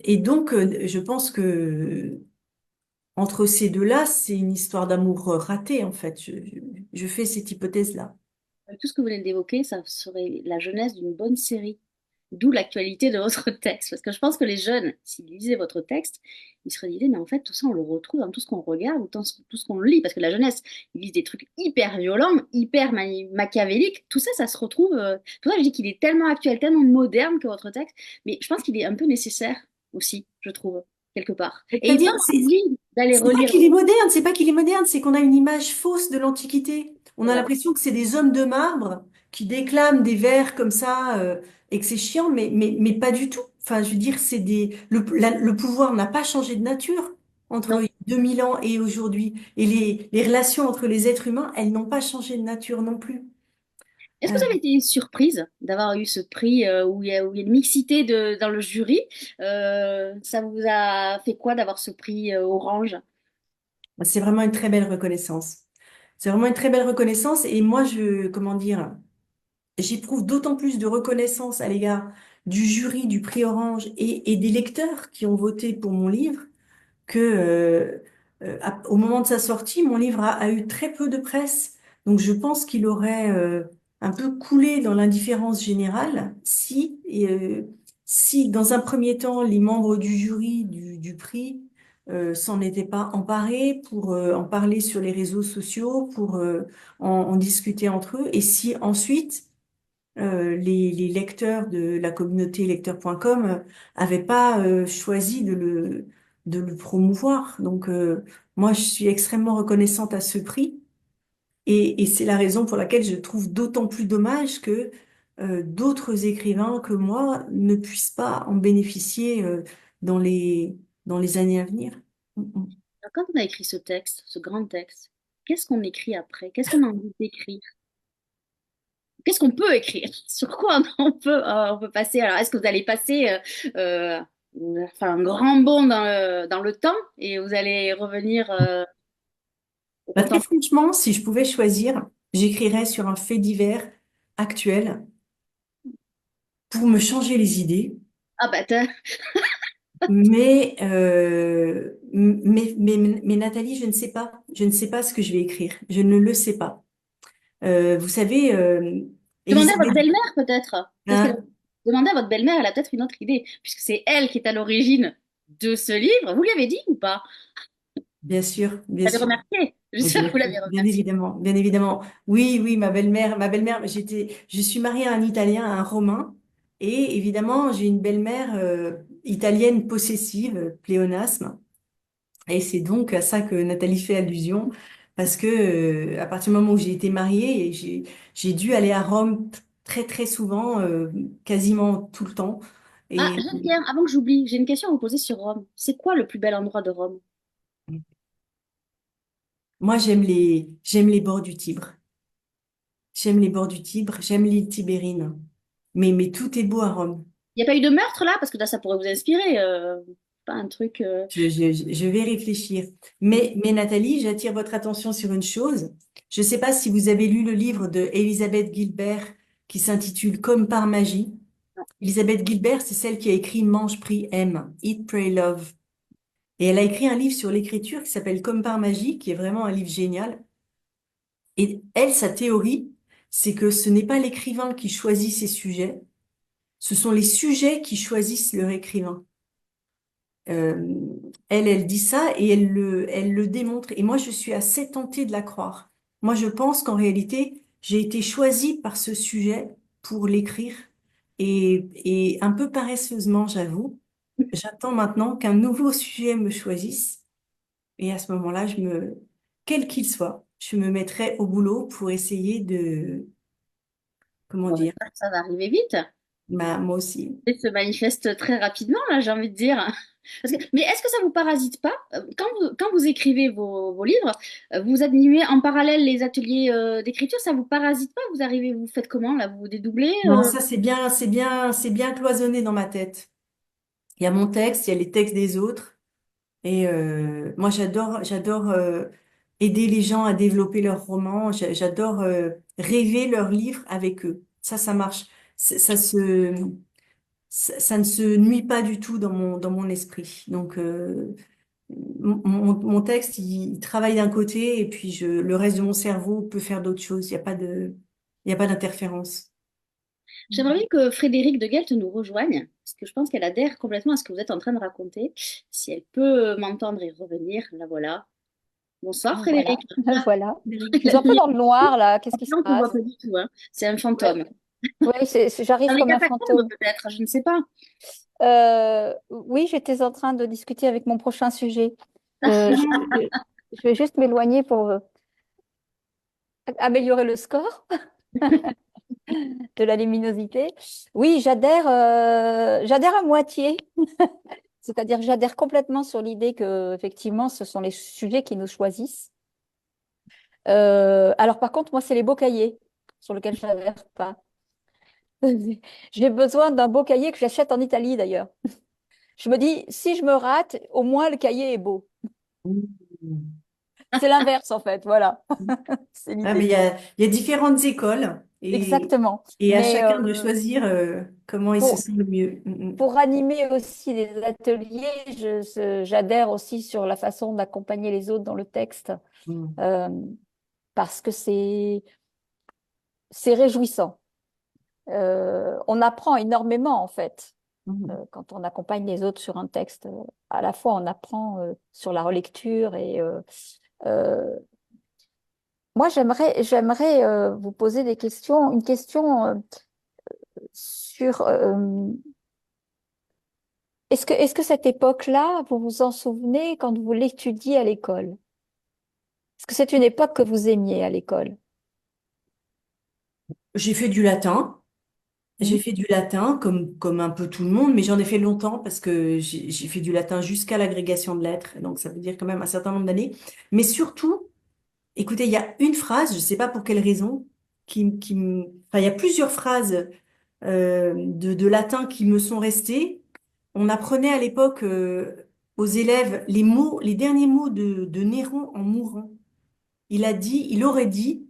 et donc, je pense que entre ces deux-là, c'est une histoire d'amour raté, en fait. Je fais cette hypothèse-là. Avec tout ce que vous venez d'évoquer, ça serait la jeunesse d'une bonne série. D'où l'actualité de votre texte. Parce que je pense que les jeunes, s'ils lisaient votre texte, ils se disaient, mais en fait, tout ça, on le retrouve dans tout ce qu'on regarde ou dans tout ce qu'on lit. Parce que la jeunesse, ils lisent des trucs hyper violents, hyper machiavéliques. Tout ça, ça se retrouve. C'est pour ça que je dis qu'il est tellement actuel, tellement moderne que votre texte. Mais je pense qu'il est un peu nécessaire aussi, je trouve, quelque part. Et il C'est-à-dire, donne envie d'aller c'est pas relire. qu'il est moderne, c'est pas qu'il est moderne, c'est qu'on a une image fausse de l'Antiquité. On C'est a vrai. l'impression que c'est des hommes de marbre qui déclament des vers comme ça, et que c'est chiant, mais pas du tout. Enfin, je veux dire, le pouvoir n'a pas changé de nature entre Non. 2000 ans et aujourd'hui. Et les relations entre les êtres humains, elles n'ont pas changé de nature non plus. Est-ce que Euh, vous avez été surprise d'avoir eu ce prix où il y a une mixité dans le jury? Ça vous a fait quoi d'avoir ce prix Orange? c'est vraiment une très belle reconnaissance. C'est vraiment une très belle reconnaissance. Et moi, comment dire, j'éprouve d'autant plus de reconnaissance à l'égard du jury du prix Orange et des lecteurs qui ont voté pour mon livre que au moment de sa sortie, mon livre a eu très peu de presse. Donc je pense qu'il aurait un peu coulé dans l'indifférence générale si dans un premier temps les membres du jury du prix s'en étaient pas emparés pour en parler sur les réseaux sociaux, pour en discuter entre eux, et si ensuite les lecteurs de la communauté lecteur.com avaient pas choisi de le promouvoir. Donc, moi, je suis extrêmement reconnaissante à ce prix et c'est la raison pour laquelle je trouve d'autant plus dommage que d'autres écrivains que moi ne puissent pas en bénéficier dans dans les années à venir. Mm, mm. Alors, quand on a écrit ce texte, ce grand texte, qu'est-ce qu'on écrit après? Qu'est-ce qu'on a envie d'écrire? Qu'est-ce qu'on peut écrire? Sur quoi on peut passer? Alors, est-ce que vous allez passer enfin, un grand bond dans le temps et vous allez revenir au Bah, très contemporain? franchement, si je pouvais choisir, j'écrirais sur un fait divers actuel pour me changer les idées. Ah bah, Mais Nathalie, je ne sais pas. Je ne sais pas ce que je vais écrire. Je ne le sais pas. Vous savez, demandez à votre Elisabeth, belle-mère peut-être. Peut-être qu'elle hein, demandez à votre belle-mère, elle a peut-être une autre idée, puisque c'est elle qui est à l'origine de ce livre. Vous lui avez dit ou pas? bien sûr, bien Vous l'avez sûr. remarqué. Je suis Mais sûre que bien vous sûr, l'avez bien remercié. évidemment, bien évidemment. Oui, oui, ma belle-mère, je suis mariée à un Italien, à un Romain, et évidemment, j'ai une belle-mère italienne possessive, pléonasme. Et c'est donc à ça que Nathalie fait allusion, parce que à partir du moment où j'ai été mariée, j'ai dû aller à Rome très très souvent, quasiment tout le temps. Ah, Et Pierre, avant que j'oublie, j'ai une question à vous poser sur Rome. C'est quoi le plus bel endroit de Rome? moi, j'aime les bords du Tibre. J'aime les bords du Tibre, j'aime l'île Tibérine. Mais tout est beau à Rome. Il n'y a pas eu de meurtre là? Parce que là, ça pourrait vous inspirer. Pas un truc. Je vais réfléchir. Mais Nathalie, j'attire votre attention sur une chose. Je ne sais pas si vous avez lu le livre de Elisabeth Gilbert qui s'intitule Comme par magie. Elisabeth Gilbert, c'est celle qui a écrit Mange, prie, aime, Eat, Pray, Love. Et elle a écrit un livre sur l'écriture qui s'appelle Comme par magie, qui est vraiment un livre génial. Et elle, sa théorie, c'est que ce n'est pas l'écrivain qui choisit ses sujets, ce sont les sujets qui choisissent leur écrivain. Euh, elle dit ça et elle le démontre. Et moi, je suis assez tentée de la croire. Moi, je pense qu'en réalité, j'ai été choisie par ce sujet pour l'écrire et un peu paresseusement, j'avoue, j'attends maintenant qu'un nouveau sujet me choisisse et à ce moment-là, quel qu'il soit, je me mettrai au boulot pour essayer comment Bon, dire, j'espère que ça va arriver vite. moi aussi. Et se manifeste très rapidement, là, j'ai envie de dire. Mais est-ce que ça vous parasite pas? Quand vous écrivez vos livres, vous animez en parallèle les ateliers d'écriture, ça vous parasite pas? Vous arrivez, vous faites comment, là? Vous vous dédoublez? Non, ça c'est bien cloisonné dans ma tête. Il y a mon texte, il y a les textes des autres. Et moi, j'adore aider les gens à développer leurs romans. J'adore rêver leurs livres avec eux. Ça marche. Ça ne se nuit pas du tout dans mon esprit. Donc, mon texte, il travaille d'un côté et puis le reste de mon cerveau peut faire d'autres choses. Il y a pas d'interférence. J'aimerais bien que Frédéric de Guelt nous rejoigne, parce que je pense qu'elle adhère complètement à ce que vous êtes en train de raconter. Si elle peut m'entendre et revenir, la voilà. Bonsoir Voilà, Frédéric. voilà. Je La suis un peu nuit, dans le noir là. Qu'est-ce qui se on ne voit passe? pas du tout, hein. C'est un Ouais, fantôme. ouais, Dans j'arrive les comme un catacombes fantôme. peut-être, je ne sais pas. Oui, j'étais en train de discuter avec mon prochain sujet. Je vais juste m'éloigner pour améliorer le score de la luminosité. Oui, j'adhère à moitié. C'est-à-dire, j'adhère complètement sur l'idée que, effectivement, ce sont les sujets qui nous choisissent. Alors, par contre, moi, c'est les beaux cahiers sur lesquels je n'adhère pas. J'ai besoin d'un beau cahier que j'achète en Italie d'ailleurs. Je me dis, si je me rate, au moins le cahier est beau. Mm. C'est l'inverse en fait, voilà. C'est Ah, mais l'idée. il y a différentes écoles Exactement. et à Mais chacun de choisir comment il se pour, sent le mieux. pour animer aussi des ateliers, j'adhère aussi sur la façon d'accompagner les autres dans le texte Mm. euh, parce que c'est réjouissant. On apprend énormément en fait. Mm. Quand on accompagne les autres sur un texte, à la fois on apprend sur la relecture et euh, moi j'aimerais vous poser des questions, une question sur est-ce que cette époque-là, vous vous en souvenez quand vous l'étudiez à l'école? Est-ce que c'est une époque que vous aimiez à l'école? J'ai fait du latin. J'ai Hmm. fait du latin comme un peu tout le monde, mais j'en ai fait longtemps parce que j'ai fait du latin jusqu'à l'agrégation de lettres. Donc ça veut dire quand même un certain nombre d'années. Mais surtout, écoutez, il y a une phrase, je ne sais pas pour quelle raison, enfin, il y a plusieurs phrases de latin qui me sont restées. On apprenait à l'époque aux élèves les derniers mots de Néron en mourant. Il aurait dit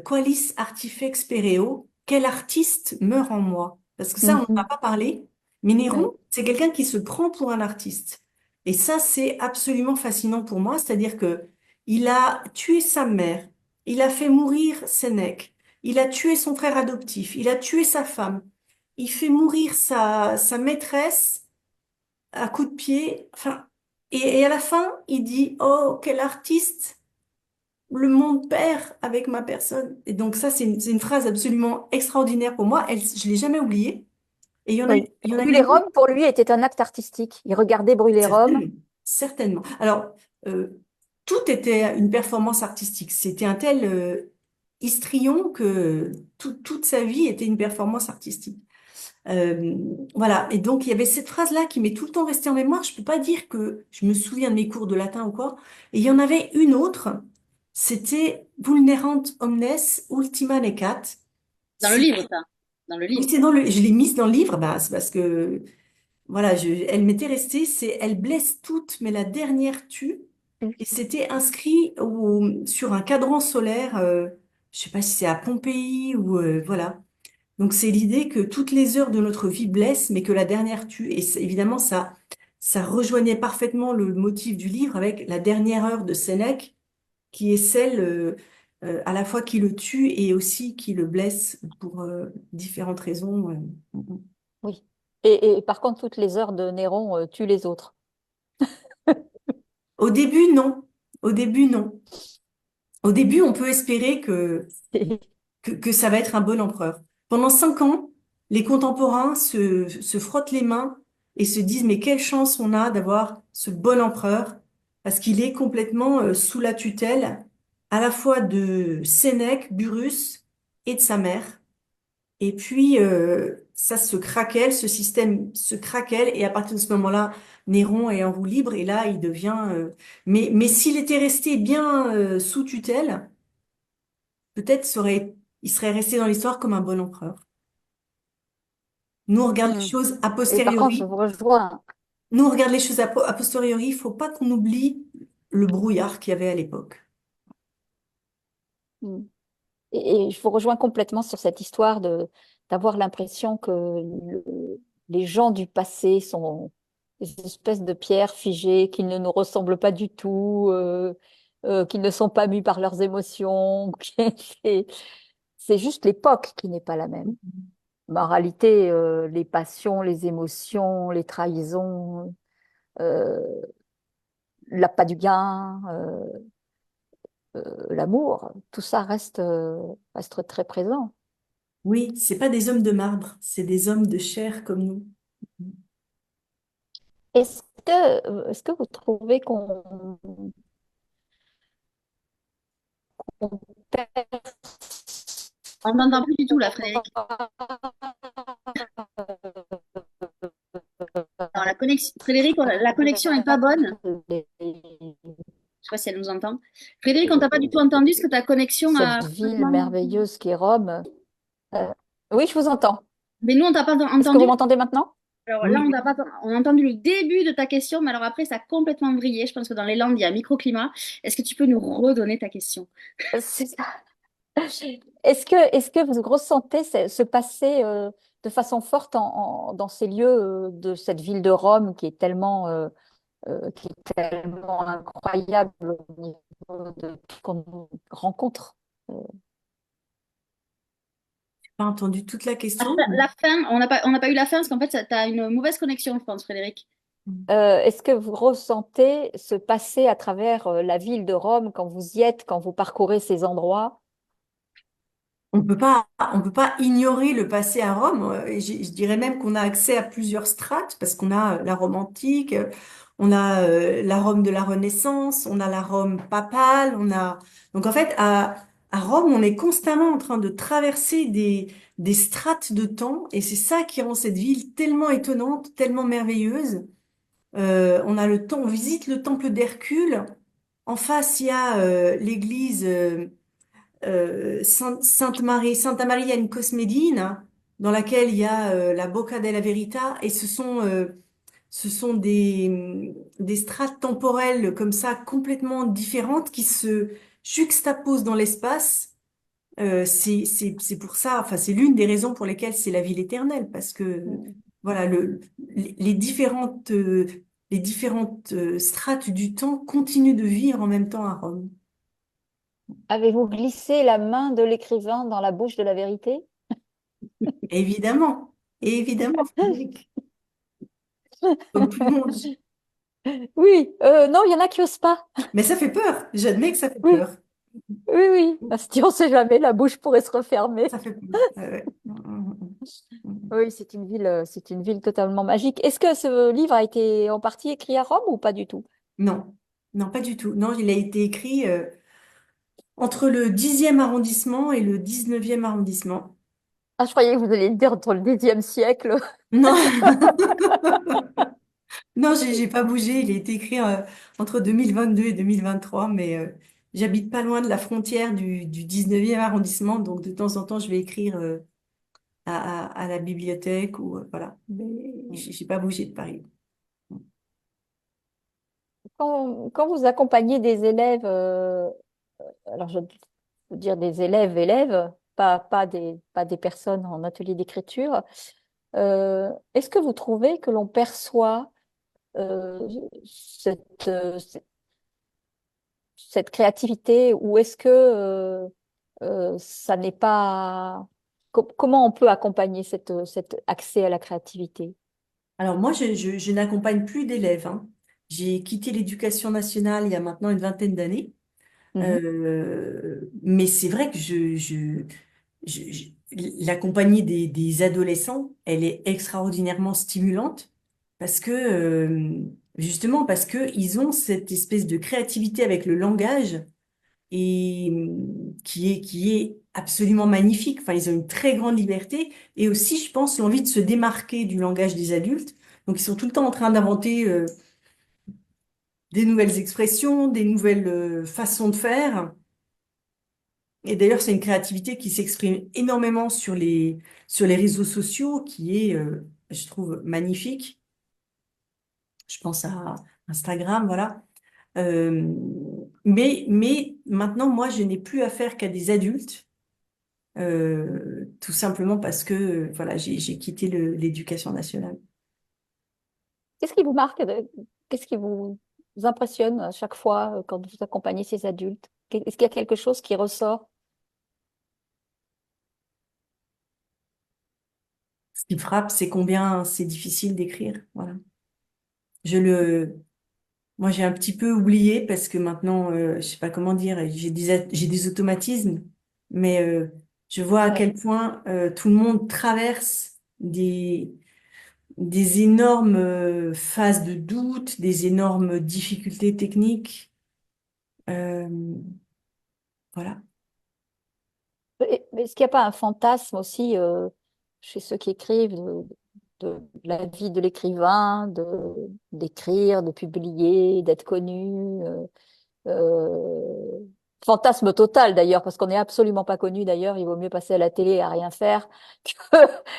qualis artifex pereo, quel artiste meurt en moi? Parce que ça, on n'en a Mhm. pas parlé. Mais Néron, Oui. c'est quelqu'un qui se prend pour un artiste. Et ça, c'est absolument fascinant pour moi. C'est-à-dire que il a tué sa mère, il a fait mourir Sénèque, il a tué son frère adoptif, il a tué sa femme, il fait mourir sa maîtresse à coups de pied. Enfin, et à la fin, il dit, oh, quel artiste! Le monde perd avec ma personne. Et donc ça, c'est une phrase absolument extraordinaire pour moi. Je l'ai jamais oubliée. Et Oui. il y en a Brûler une autre, Rome, pour lui, était un acte artistique. Il regardait brûler Rome. certainement. Certainement. Alors, tout était une performance artistique. C'était un tel histrion que toute sa vie était une performance artistique. Euh, voilà. Et donc, il y avait cette phrase-là qui m'est tout le temps restée en mémoire. Je peux pas dire que je me souviens de mes cours de latin ou quoi. Et il y en avait une autre. C'était Vulnerant omnes ultima necat. Dans le C'est, livre, ça. Dans le oui, livre. je l'ai mise dans le livre, bah, c'est parce que, voilà, elle m'était restée, elle blesse toutes, mais la dernière tue. Et c'était inscrit sur un cadran solaire, je sais pas si c'est à Pompéi ou, voilà. Donc c'est l'idée que toutes les heures de notre vie blessent, mais que la dernière tue. Et évidemment, ça rejoignait parfaitement le motif du livre avec la dernière heure de Sénèque, qui est celle à la fois qui le tue et aussi qui le blesse pour différentes raisons. Oui. Et par contre, toutes les heures de Néron tuent les autres. Au début, non. Au début, non. Au début, on peut espérer que ça va être un bon empereur. Pendant 5 ans, les contemporains se frottent les mains et se disent, mais quelle chance on a d'avoir ce bon empereur, parce qu'il est complètement sous la tutelle à la fois de Sénèque, Burrus et de sa mère. Et puis, ça se craquelle, ce système se craquelle, et à partir de ce moment-là, Néron est en roue libre, et là, il devient... mais s'il était resté bien sous tutelle, peut-être il serait resté dans l'histoire comme un bon empereur. Nous, on regarde les Hmm. choses a Et par contre, je posteriori. vous rejoins. Nous, on regarde les choses a posteriori. Il faut pas qu'on oublie le brouillard qu'il y avait à l'époque. Hmm. Et je vous rejoins complètement sur cette histoire de d'avoir l'impression que les gens du passé sont des espèces de pierres figées, qu'ils ne nous ressemblent pas du tout, qu'ils ne sont pas mus par leurs émotions. C'est c'est juste l'époque qui n'est pas la même. Mais en réalité, les passions, les émotions, les trahisons, euh, l'appât du gain, l'amour, tout ça reste très présent. Oui, c'est pas des hommes de marbre, c'est des hommes de chair comme nous. Est-ce que vous trouvez qu'on perd On n'entend plus du tout là, Frédéric. Alors, la connexion, Frédéric, la connexion est pas bonne. Je sais pas si elle nous entend. Frédéric, on t'a pas du tout entendu. Est-ce que ta connexion a cette ville complètement... merveilleuse qui est Rome? Euh, oui, je vous entends. Mais nous, on t'a pas Est-ce que vous entendu. m'entendez maintenant? Alors là, Oui, oui. on a entendu le début de ta question, mais alors après, ça a complètement vrillé. Je pense que dans les Landes, il y a un microclimat. Est-ce que tu peux nous redonner ta question? C'est ça. Est-ce que vous ressentez ce passé de façon forte dans ces lieux de cette ville de Rome qui est tellement incroyable au niveau de tout ce qu'on rencontre? Euh, Pas entendu toute la La question. fin, la fin, on n'a pas eu la fin parce qu'en fait, tu as une mauvaise connexion, je pense, Frédéric. est-ce que vous ressentez ce passé à travers la ville de Rome quand vous y êtes, quand vous parcourez ces endroits? On peut pas ignorer le passé à Rome. Et je dirais même qu'on a accès à plusieurs strates parce qu'on a la Rome antique, on a la Rome de la Renaissance, on a la Rome papale, on a. Donc en fait, à Rome, on est constamment en train de traverser des strates de temps et c'est ça qui rend cette ville tellement étonnante, tellement merveilleuse. On a le temps, on visite le temple d'Hercule. En face, il y a l'église. Sainte Marie, Santa Maria in Cosmedina, dans laquelle il y a la Bocca della Verità, et ce sont des strates temporelles comme ça complètement différentes qui se juxtaposent dans l'espace. C'est pour ça, enfin c'est l'une des raisons pour lesquelles c'est la ville éternelle, parce que voilà les différentes strates du temps continuent de vivre en même temps à Rome. Avez-vous glissé la main de l'écrivain dans la bouche de la vérité? Évidemment, évidemment, Frédéric. Comme tout le monde. Oui, non, il y en a qui osent pas. Mais ça fait peur. J'admets que ça fait Oui, peur. oui, oui. On se dit, on sait jamais, la bouche pourrait se refermer. Ça fait peur. Ouais, ouais. Oui, c'est une ville totalement magique. Est-ce que ce livre a été en partie écrit à Rome ou pas du tout? Non, non, pas du tout. Non, il a été écrit entre le 10e arrondissement et le 19e arrondissement. Ah, je croyais que vous alliez le dire entre le Xe siècle. Non, non, j'ai pas bougé. Il a été écrit entre 2022 et 2023, mais j'habite pas loin de la frontière du 19e arrondissement, donc de temps en temps, je vais écrire à la bibliothèque ou voilà. Mais j'ai pas bougé de Paris. Quand vous accompagnez des élèves, alors je veux dire des élèves, pas des personnes en atelier d'écriture, est-ce que vous trouvez que l'on perçoit euh, cette créativité ou est-ce que ça n'est pas... Comment on peut accompagner cet accès à la créativité? Alors moi, je n'accompagne plus d'élèves, hein. J'ai quitté l'éducation nationale il y a maintenant une vingtaine d'années. Mhm. Mais c'est vrai que la compagnie des adolescents, elle est extraordinairement stimulante parce que, justement, parce que ils ont cette espèce de créativité avec le langage et qui est absolument magnifique. Enfin, ils ont une très grande liberté et aussi, je pense, l'envie de se démarquer du langage des adultes. Donc, ils sont tout le temps en train d'inventer des nouvelles expressions, des nouvelles façons de faire. Et d'ailleurs, c'est une créativité qui s'exprime énormément sur les réseaux sociaux, qui est, je trouve, magnifique. Je pense à Instagram, voilà. Euh, mais maintenant, moi, je n'ai plus affaire qu'à des adultes, tout simplement parce que, voilà, j'ai quitté l'éducation nationale. Qu'est-ce qui vous marque, qu'est-ce qui vous impressionne à chaque fois quand vous accompagnez ces adultes? Est-ce qu'il y a quelque chose qui ressort? Ce qui me frappe, c'est combien c'est difficile d'écrire. Voilà. Je le, Moi, j'ai un petit peu oublié parce que maintenant, je sais pas comment dire, j'ai des automatismes, mais je vois à Ouais. quel point tout le monde traverse des énormes phases de doute, des énormes difficultés techniques. Euh, voilà. Mais est-ce qu'il n'y a pas un fantasme aussi chez ceux qui écrivent de la vie de l'écrivain, d'écrire, de publier, d'être connu euh, fantasme total d'ailleurs, parce qu'on n'est absolument pas connu d'ailleurs, il vaut mieux passer à la télé à rien faire que-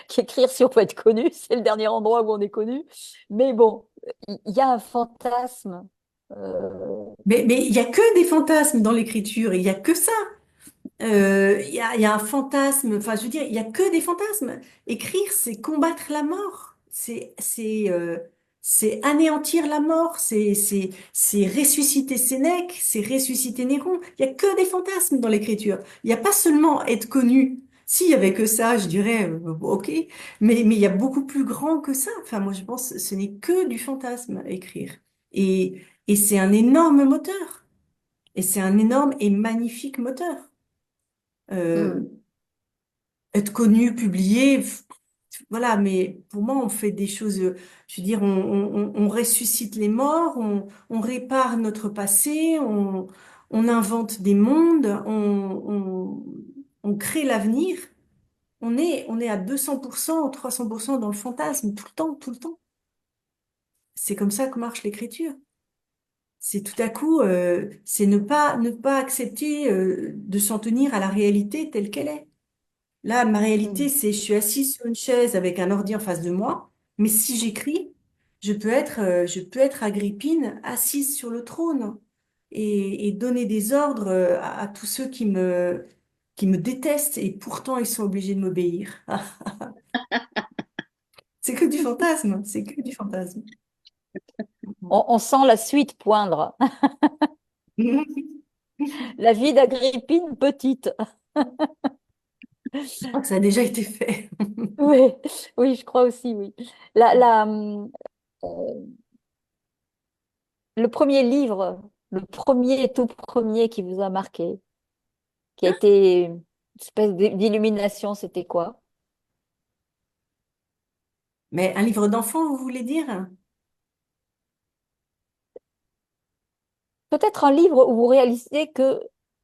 qu'écrire si on peut être connu, c'est le dernier endroit où on est connu. Mais bon, il y a un fantasme. euh, Mais il y a que des fantasmes dans l'écriture, il y a que ça. Il y a un fantasme, enfin, je veux dire, il y a que des fantasmes. Écrire, c'est combattre la mort, c'est anéantir la mort, c'est ressusciter Sénèque, c'est ressusciter Néron. Il y a que des fantasmes dans l'écriture. Il n'y a pas seulement être connu. S'il y avait que ça, je dirais, ok, mais il y a beaucoup plus grand que ça. Enfin, moi, je pense que ce n'est que du fantasme, écrire. Et c'est un énorme moteur. Et c'est un énorme et magnifique moteur. hmm, Euh, Être connu, publié, voilà, mais pour moi, on fait des choses, je veux dire, on ressuscite les morts, on répare notre passé, on invente des mondes, on crée l'avenir. On est à 200%, 300% dans le fantasme, tout le temps, tout le temps. C'est comme ça que marche l'écriture. C'est tout à coup, c'est ne pas accepter de s'en tenir à la réalité telle qu'elle est. Là, ma hmm. réalité, c'est je suis assise sur une chaise avec un ordi en face de moi, mais si j'écris, je peux être Agrippine assise sur le trône et donner des ordres à tous ceux qui me détestent et pourtant ils sont obligés de m'obéir. Ah, c'est que du fantasme, c'est que du fantasme. On sent la suite poindre. La vie d'Agrippine petite. Je crois que ça a déjà été fait. Oui, oui, je crois aussi, oui. Euh, le premier livre, le premier, tout premier qui vous a marqué, qui a été une espèce d'illumination, c'était quoi? Mais un livre d'enfant, vous voulez dire? Peut-être un livre où vous réalisez que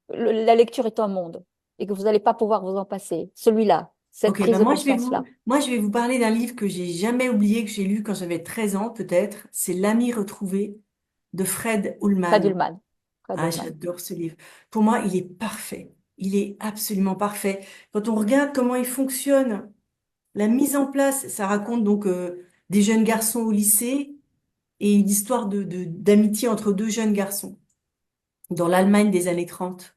la lecture est un monde et que vous n'allez pas pouvoir vous en passer. Celui-là, cette Ok, prise ben de conscience-là. moi je vais vous parler d'un livre que j'ai jamais oublié, que j'ai lu quand j'avais 13 ans peut-être. C'est L'ami retrouvé de Fred Fred Ullman. Ullman. Fred Ah, Ullman. j'adore ce livre. Pour moi, il est parfait. Il est absolument parfait. Quand on regarde comment il fonctionne, la mise en place, ça raconte donc des jeunes garçons au lycée et une histoire d'amitié entre deux jeunes garçons dans l'Allemagne des années 30.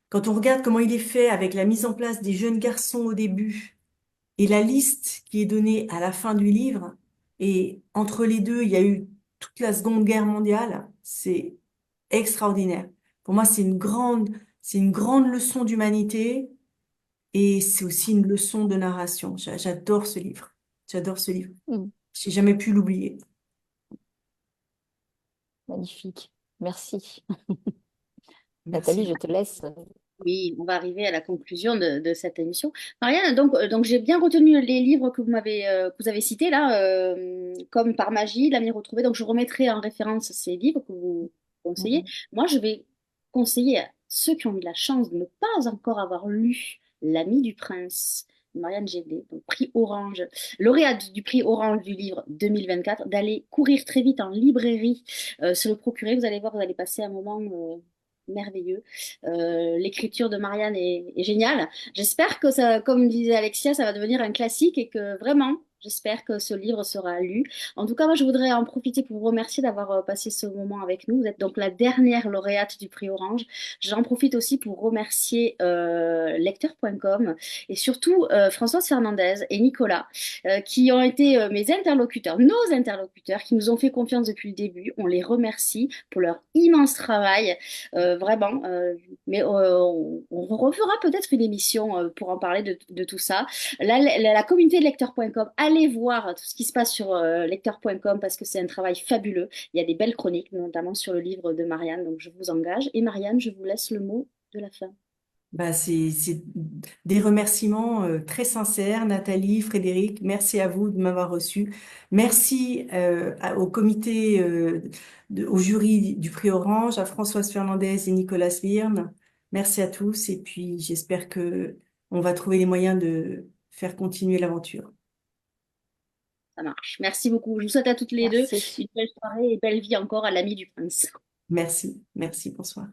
Quand on regarde comment il est fait avec la mise en place des jeunes garçons au début, et la liste qui est donnée à la fin du livre, et entre les deux, il y a eu toute la Seconde Guerre mondiale, c'est extraordinaire. Pour moi, c'est une grande leçon d'humanité et c'est aussi une leçon de narration. J'adore ce livre. J'adore ce livre. Hmm, J'ai jamais pu l'oublier. magnifique. Merci. Merci. Nathalie, je te laisse Oui, on va arriver à la conclusion de cette émission. Marianne, donc j'ai bien retenu les livres que vous avez cités là, comme Par magie, L'ami retrouvé. Donc je remettrai en référence ces livres que vous conseillez. Mhm. Moi, je vais conseiller à ceux qui ont eu la chance de ne pas encore avoir lu L'ami du prince, de Marianne Gédé, donc prix Orange, lauréate du prix Orange du livre 2024, d'aller courir très vite en librairie, se le procurer. Vous allez voir, vous allez passer un moment merveilleux. L'écriture de Marianne est géniale. J'espère que ça, comme disait Alexia, ça va devenir un classique et que vraiment, j'espère que ce livre sera lu. En tout cas, moi, je voudrais en profiter pour vous remercier d'avoir passé ce moment avec nous. Vous êtes donc la dernière lauréate du prix Orange. J'en profite aussi pour remercier lecteur.com et surtout Françoise Fernandez et Nicolas qui ont été mes interlocuteurs, nos interlocuteurs, qui nous ont fait confiance depuis le début. On les remercie pour leur immense travail. Vraiment, on refera peut-être une émission pour en parler de tout ça. La communauté de lecteur.com, allez voir tout ce qui se passe sur lecteur.com parce que c'est un travail fabuleux. Il y a des belles chroniques, notamment sur le livre de Marianne, donc je vous engage. Et Marianne, je vous laisse le mot de la fin. Bah, c'est des remerciements très sincères, Nathalie, Frédéric. Merci à vous de m'avoir reçu. Merci au comité, au jury du prix Orange, à Françoise Fernandez et Nicolas Svirne. Merci à tous et puis j'espère que on va trouver les moyens de faire continuer l'aventure. Ça marche. Merci beaucoup. Je vous souhaite à toutes les deux Merci. une belle soirée et belle vie encore à l'ami du prince. Merci, merci, bonsoir.